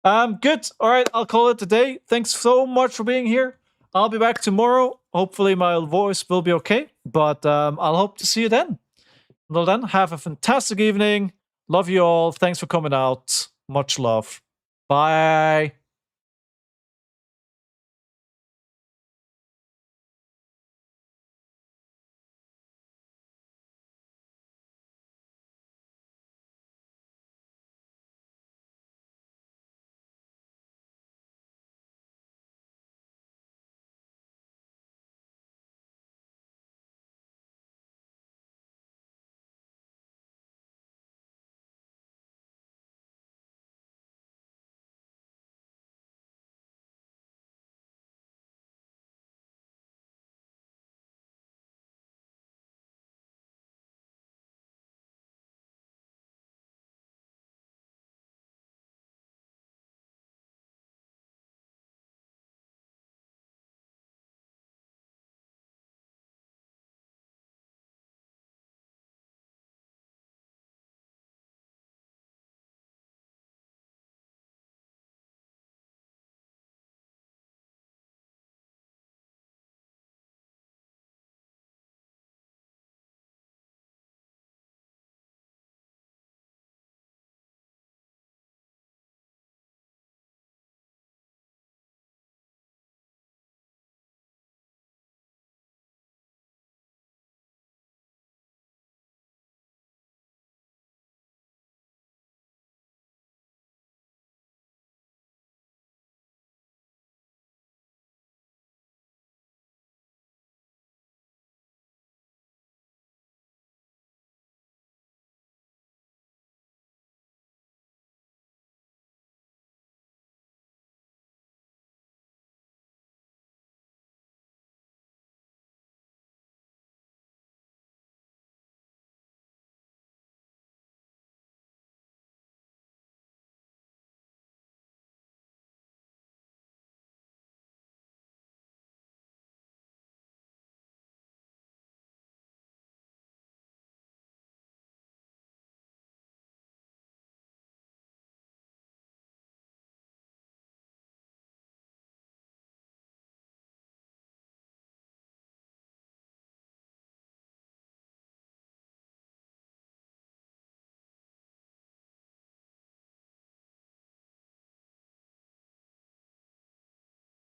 A: Good. All right, I'll call it a day. Thanks so much for being here. I'll be back tomorrow. Hopefully my voice will be okay, but I'll hope to see you then. Until then, have a fantastic evening. Love you all. Thanks for coming out. Much love. Bye.